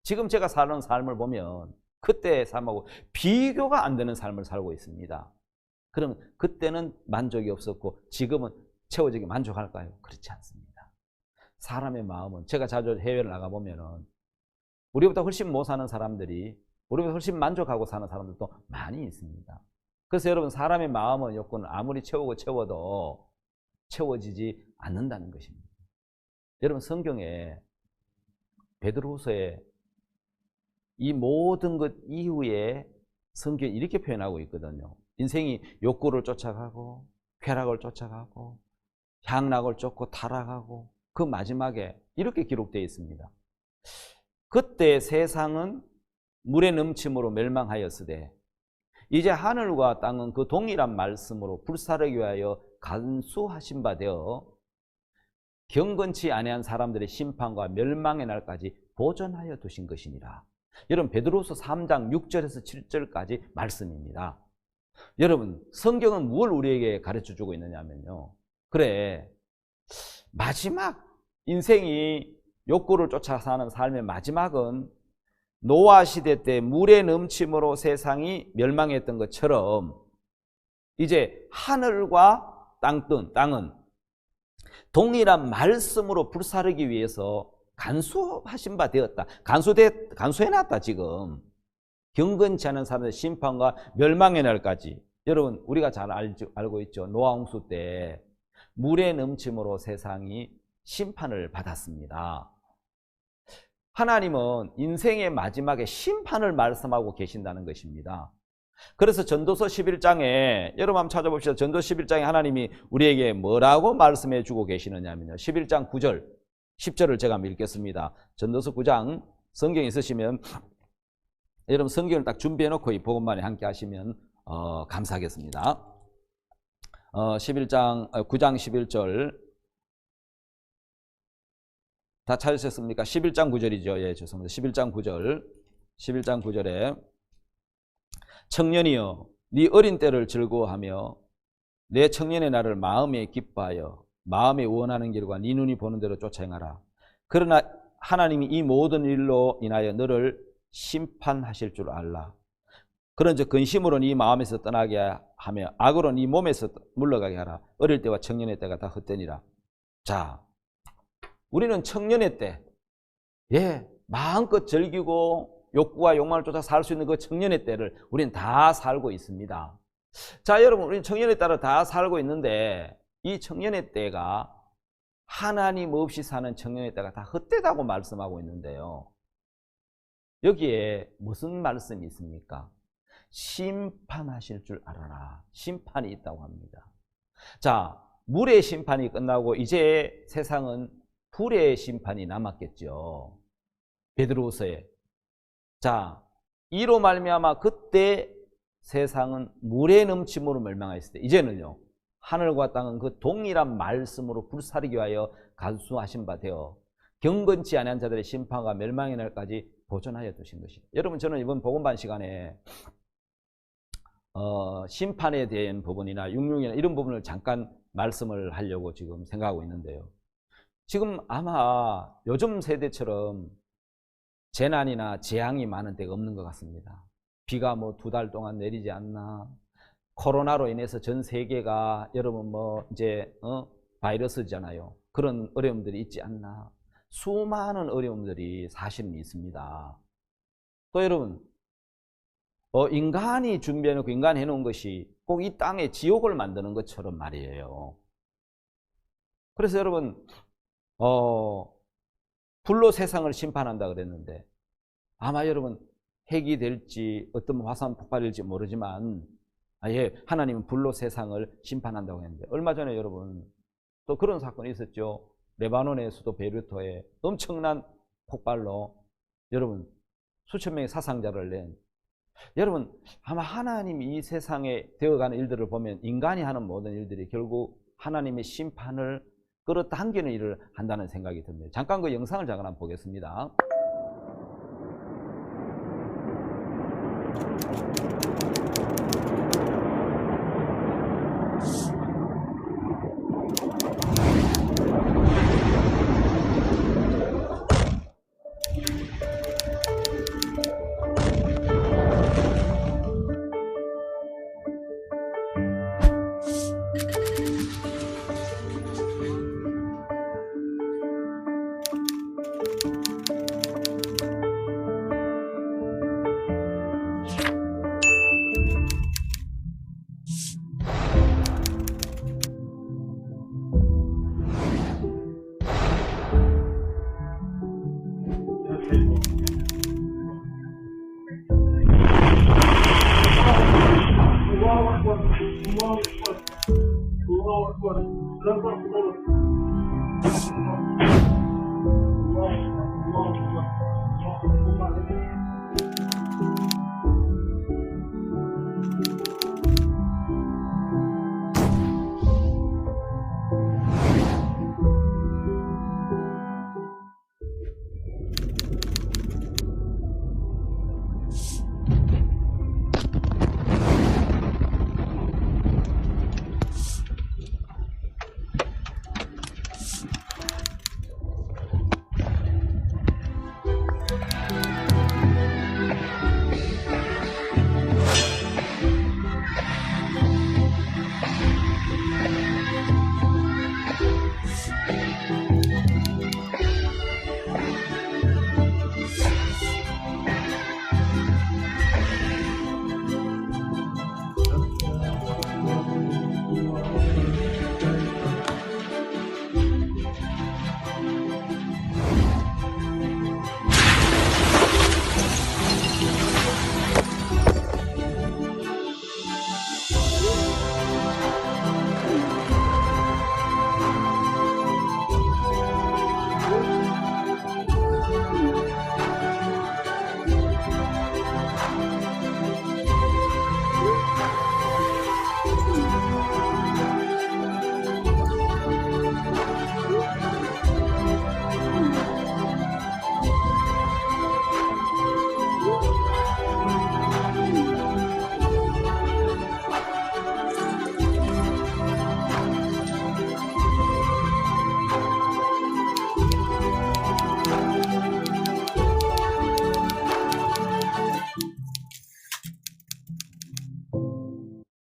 지금 제가 사는 삶을 보면 그때의 삶하고 비교가 안 되는 삶을 살고 있습니다. 그럼 그때는 만족이 없었고 지금은 채워지게 만족할까요? 그렇지 않습니다. 사람의 마음은, 제가 자주 해외를 나가보면은 우리보다 훨씬 못 사는 사람들이 우리보다 훨씬 만족하고 사는 사람들도 많이 있습니다. 그래서 여러분 사람의 마음은, 욕구는 아무리 채워도 채워지지 않는다는 것입니다. 여러분 성경에 베드로후서에 이 모든 것 이후에 성경이 이렇게 표현하고 있거든요. 인생이 욕구를 쫓아가고 쾌락을 쫓아가고 향락을 쫓고 타락하고 그 마지막에 이렇게 기록되어 있습니다. 그때 세상은 물의 넘침으로 멸망하였으되 이제 하늘과 땅은 그 동일한 말씀으로 불사르기 위하여 간수하신 바 되어 경건치 아니한 사람들의 심판과 멸망의 날까지 보존하여 두신 것이니라. 여러분, 베드로서 3장 6절에서 7절까지 말씀입니다. 여러분, 성경은 뭘 우리에게 가르쳐주고 있느냐면요, 그래, 마지막 인생이 욕구를 쫓아 사는 삶의 마지막은 노아 시대 때 물의 넘침으로 세상이 멸망했던 것처럼 이제 하늘과 땅은 동일한 말씀으로 불사르기 위해서 간수하신 바 되었다. 간수해놨다. 지금 경건치 않은 사람들의 심판과 멸망의 날까지. 여러분, 우리가 잘 알고 있죠. 노아 홍수 때 물의 넘침으로 세상이 심판을 받았습니다. 하나님은 인생의 마지막에 심판을 말씀하고 계신다는 것입니다. 그래서 전도서 11장에 여러분 한번 찾아봅시다. 전도서 11장에 하나님이 우리에게 뭐라고 말씀해 주고 계시느냐면요, 11장 9절 10절을 제가 읽겠습니다. 전도서 9장 성경 있으시면 여러분 성경을 딱 준비해 놓고 이 복음만에 함께 하시면 감사하겠습니다. 9장 11절 다 찾으셨습니까? 11장 9절이죠. 예, 죄송합니다. 11장 9절에 청년이여 네 어린 때를 즐거워하며 내 청년의 날을 마음에 기뻐하여 마음에 원하는 길과 네 눈이 보는 대로 쫓아 행하라. 그러나 하나님이 이 모든 일로 인하여 너를 심판하실 줄 알라. 그런즉 근심으로 네 마음에서 떠나게 하며 악으로 네 몸에서 물러가게 하라. 어릴 때와 청년의 때가 다 헛되니라. 자, 우리는 청년의 때, 마음껏 즐기고 욕구와 욕망을 쫓아 살 수 있는 그 청년의 때를 우리는 다 살고 있습니다. 자, 여러분, 우리는 청년의 때를 다 살고 있는데 이 청년의 때가 하나님 없이 사는 청년의 때가 다 헛되다고 말씀하고 있는데요, 여기에 무슨 말씀이 있습니까? 심판하실 줄 알아라. 심판이 있다고 합니다. 자, 물의 심판이 끝나고 이제 세상은 불의 심판이 남았겠죠. 베드로후서에. 자, 이로 말미암아 그때 세상은 물의 넘침으로 멸망했을 때 이제는요, 하늘과 땅은 그 동일한 말씀으로 불사르기 위하여 간수하신 바 되어 경건치 아니한 자들의 심판과 멸망의 날까지 보존하여 두신 것입니다. 여러분, 저는 이번 복음반 시간에 심판에 대한 부분이나 육륜이나 이런 부분을 잠깐 말씀을 하려고 지금 생각하고 있는데요, 지금 아마 요즘 세대처럼 재난이나 재앙이 많은 데가 없는 것 같습니다. 비가 뭐 2달 동안 내리지 않나, 코로나로 인해서 전 세계가 여러분 이제 바이러스잖아요. 그런 어려움들이 있지 않나. 수많은 어려움들이 사실은 있습니다. 또 여러분, 인간이 준비해놓고 인간이 해놓은 것이 꼭 이 땅에 지옥을 만드는 것처럼 말이에요. 그래서 여러분, 불로 세상을 심판한다 그랬는데 아마 여러분 핵이 될지 어떤 화산 폭발일지 모르지만 하나님은 불로 세상을 심판한다고 했는데, 얼마 전에 여러분 또 그런 사건이 있었죠. 레바논의 수도 베이루트에 엄청난 폭발로 여러분 수천 명의 사상자를 낸, 여러분 아마 하나님이 이 세상에 되어가는 일들을 보면 인간이 하는 모든 일들이 결국 하나님의 심판을 끌어당기는 일을 한다는 생각이 듭니다. 잠깐 그 영상을 잠깐 한번 보겠습니다.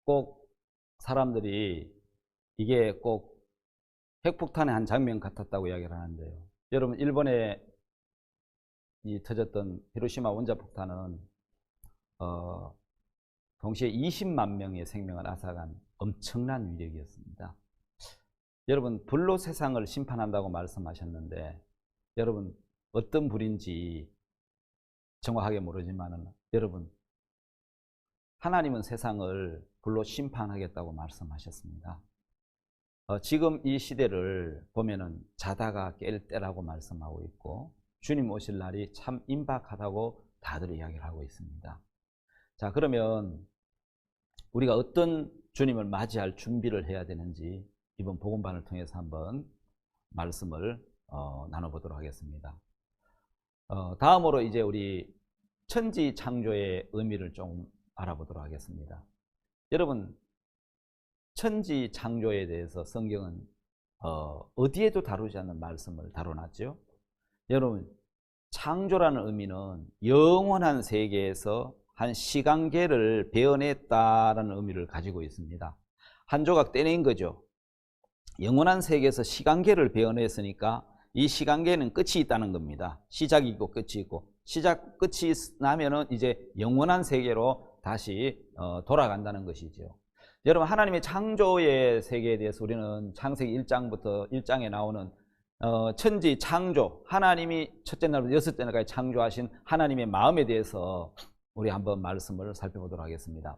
꼭 사람들이 이게 꼭 핵폭탄의 한 장면 같았다고 이야기를 하는데요. 여러분, 일본에 터졌던 히로시마 원자폭탄은 동시에 20만 명의 생명을 앗아간 엄청난 위력이었습니다. 여러분, 불로 세상을 심판한다고 말씀하셨는데, 여러분 어떤 불인지 정확하게 모르지만은, 여러분 하나님은 세상을 불로 심판하겠다고 말씀하셨습니다. 지금 이 시대를 보면은 자다가 깰 때라고 말씀하고 있고, 주님 오실 날이 참 임박하다고 다들 이야기를 하고 있습니다. 자, 그러면 우리가 어떤 주님을 맞이할 준비를 해야 되는지 이번 복음반을 통해서 한번 말씀을 나눠보도록 하겠습니다. 다음으로 이제 우리 천지 창조의 의미를 좀 알아보도록 하겠습니다. 여러분, 천지 창조에 대해서 성경은 어디에도 다루지 않는 말씀을 다뤄놨죠. 여러분, 창조라는 의미는 영원한 세계에서 한 시간계를 베어냈다라는 의미를 가지고 있습니다. 한 조각 떼낸 거죠. 영원한 세계에서 시간계를 베어냈으니까 이 시간계는 끝이 있다는 겁니다. 시작이 있고 끝이 있고, 끝이 나면은 이제 영원한 세계로 다시 돌아간다는 것이죠. 여러분, 하나님의 창조의 세계에 대해서 우리는 창세기 1장부터 1장에 나오는 천지 창조, 하나님이 첫째 날부터 여섯째 날까지 창조하신 하나님의 마음에 대해서 우리 한번 말씀을 살펴보도록 하겠습니다.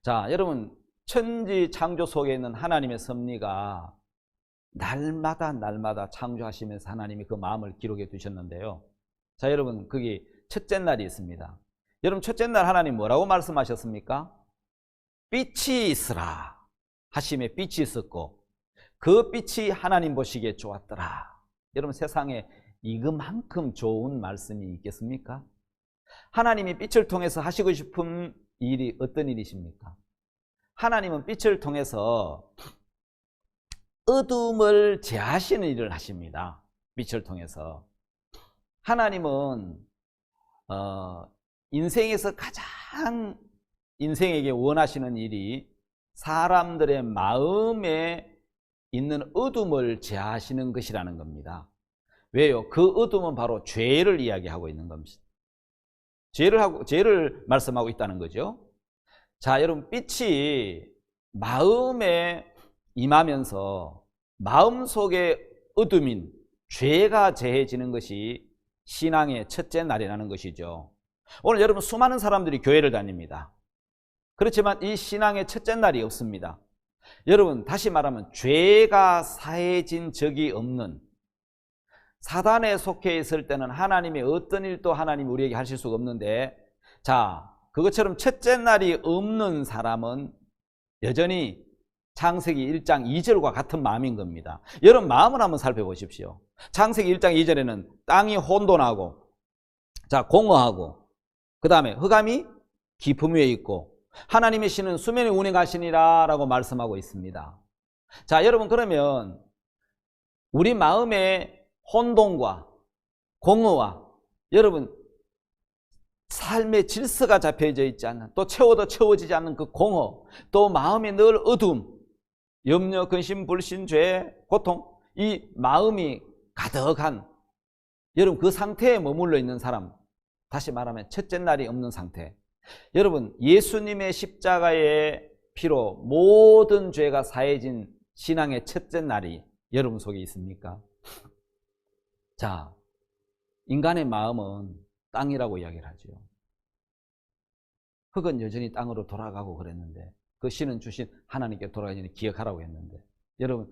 자, 여러분, 천지 창조 속에 있는 하나님의 섭리가 날마다 창조하시면서 하나님이 그 마음을 기록해 두셨는데요. 자, 여러분, 거기 첫째 날이 있습니다. 여러분, 첫째 날 하나님 뭐라고 말씀하셨습니까? 빛이 있으라 하심에 빛이 있었고, 그 빛이 하나님 보시기에 좋았더라. 여러분, 세상에 이것만큼 좋은 말씀이 있겠습니까? 하나님이 빛을 통해서 하시고 싶은 일이 어떤 일이십니까? 하나님은 빛을 통해서 어둠을 제하시는 일을 하십니다. 빛을 통해서. 하나님은 인생에서 가장 인생에게 원하시는 일이 사람들의 마음에 있는 어둠을 제하시는 것이라는 겁니다. 왜요? 그 어둠은 바로 죄를 이야기하고 있는 겁니다. 죄를 말씀하고 있다는 거죠. 자, 여러분, 빛이 마음에 임하면서 마음속에 어둠인 죄가 제해지는 것이 신앙의 첫째 날이라는 것이죠. 오늘 여러분, 수많은 사람들이 교회를 다닙니다. 그렇지만 이 신앙의 첫째 날이 없습니다. 여러분 다시 말하면 죄가 사해진 적이 없는, 사단에 속해 있을 때는 하나님의 어떤 일도 하나님이 우리에게 하실 수가 없는데, 자, 그것처럼 첫째 날이 없는 사람은 여전히 창세기 1장 2절과 같은 마음인 겁니다. 여러분 마음을 한번 살펴보십시오. 창세기 1장 2절에는 땅이 혼돈하고, 자, 공허하고, 그 다음에 흑암이 깊음 위에 있고, 하나님의 신은 수면에 운행하시니라 라고 말씀하고 있습니다. 자, 여러분 그러면 우리 마음의 혼돈과 공허와 여러분 삶의 질서가 잡혀져 있지 않는, 또 채워도 채워지지 않는 그 공허, 또 마음에 늘 어둠, 염려, 근심, 불신, 죄, 고통, 이 마음이 가득한 여러분 그 상태에 머물러 있는 사람, 다시 말하면 첫째 날이 없는 상태. 여러분 예수님의 십자가의 피로 모든 죄가 사해진 신앙의 첫째 날이 여러분 속에 있습니까? 자, 인간의 마음은 땅이라고 이야기를 하죠. 흙은 여전히 땅으로 돌아가고 그랬는데, 그 신은 주신 하나님께 돌아가니 기억하라고 했는데, 여러분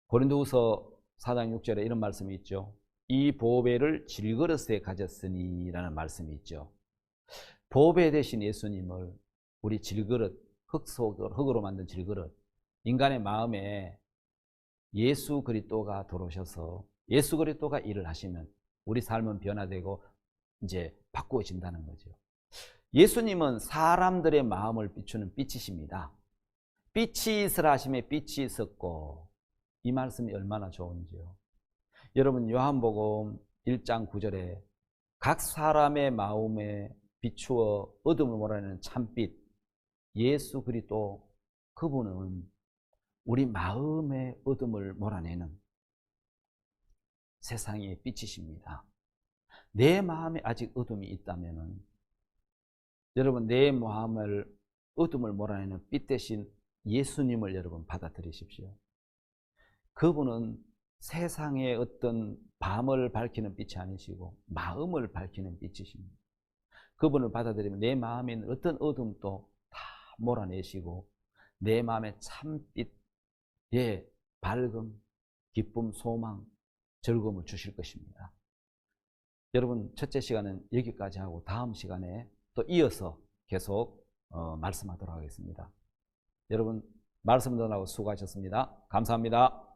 고린도후서 4장 6절에 이런 말씀이 있죠. 이 보배를 질그릇에 가졌으니 라는 말씀이 있죠. 보배 대신 예수님을 우리 질그릇, 흙으로 만든 질그릇, 인간의 마음에 예수 그리스도가 들어오셔서 예수 그리스도가 일을 하시면 우리 삶은 변화되고 이제 바꾸어진다는 거죠. 예수님은 사람들의 마음을 비추는 빛이십니다. 빛이 있으라 하심에 빛이 있었고, 이 말씀이 얼마나 좋은지요. 여러분 요한복음 1장 9절에 각 사람의 마음에 비추어 어둠을 몰아내는 참빛 예수 그리스도, 그분은 우리 마음의 어둠을 몰아내는 세상의 빛이십니다. 내 마음에 아직 어둠이 있다면 여러분 내 마음을 어둠을 몰아내는 빛 대신 예수님을 여러분 받아들이십시오. 그분은 세상의 어떤 밤을 밝히는 빛이 아니시고 마음을 밝히는 빛이십니다. 그분을 받아들이면 내 마음에 있는 어떤 어둠도 다 몰아내시고 내 마음의 참빛, 밝음, 기쁨, 소망, 즐거움을 주실 것입니다. 여러분 첫째 시간은 여기까지 하고 다음 시간에 또 이어서 계속 말씀하도록 하겠습니다. 여러분 말씀 전하고 수고하셨습니다. 감사합니다.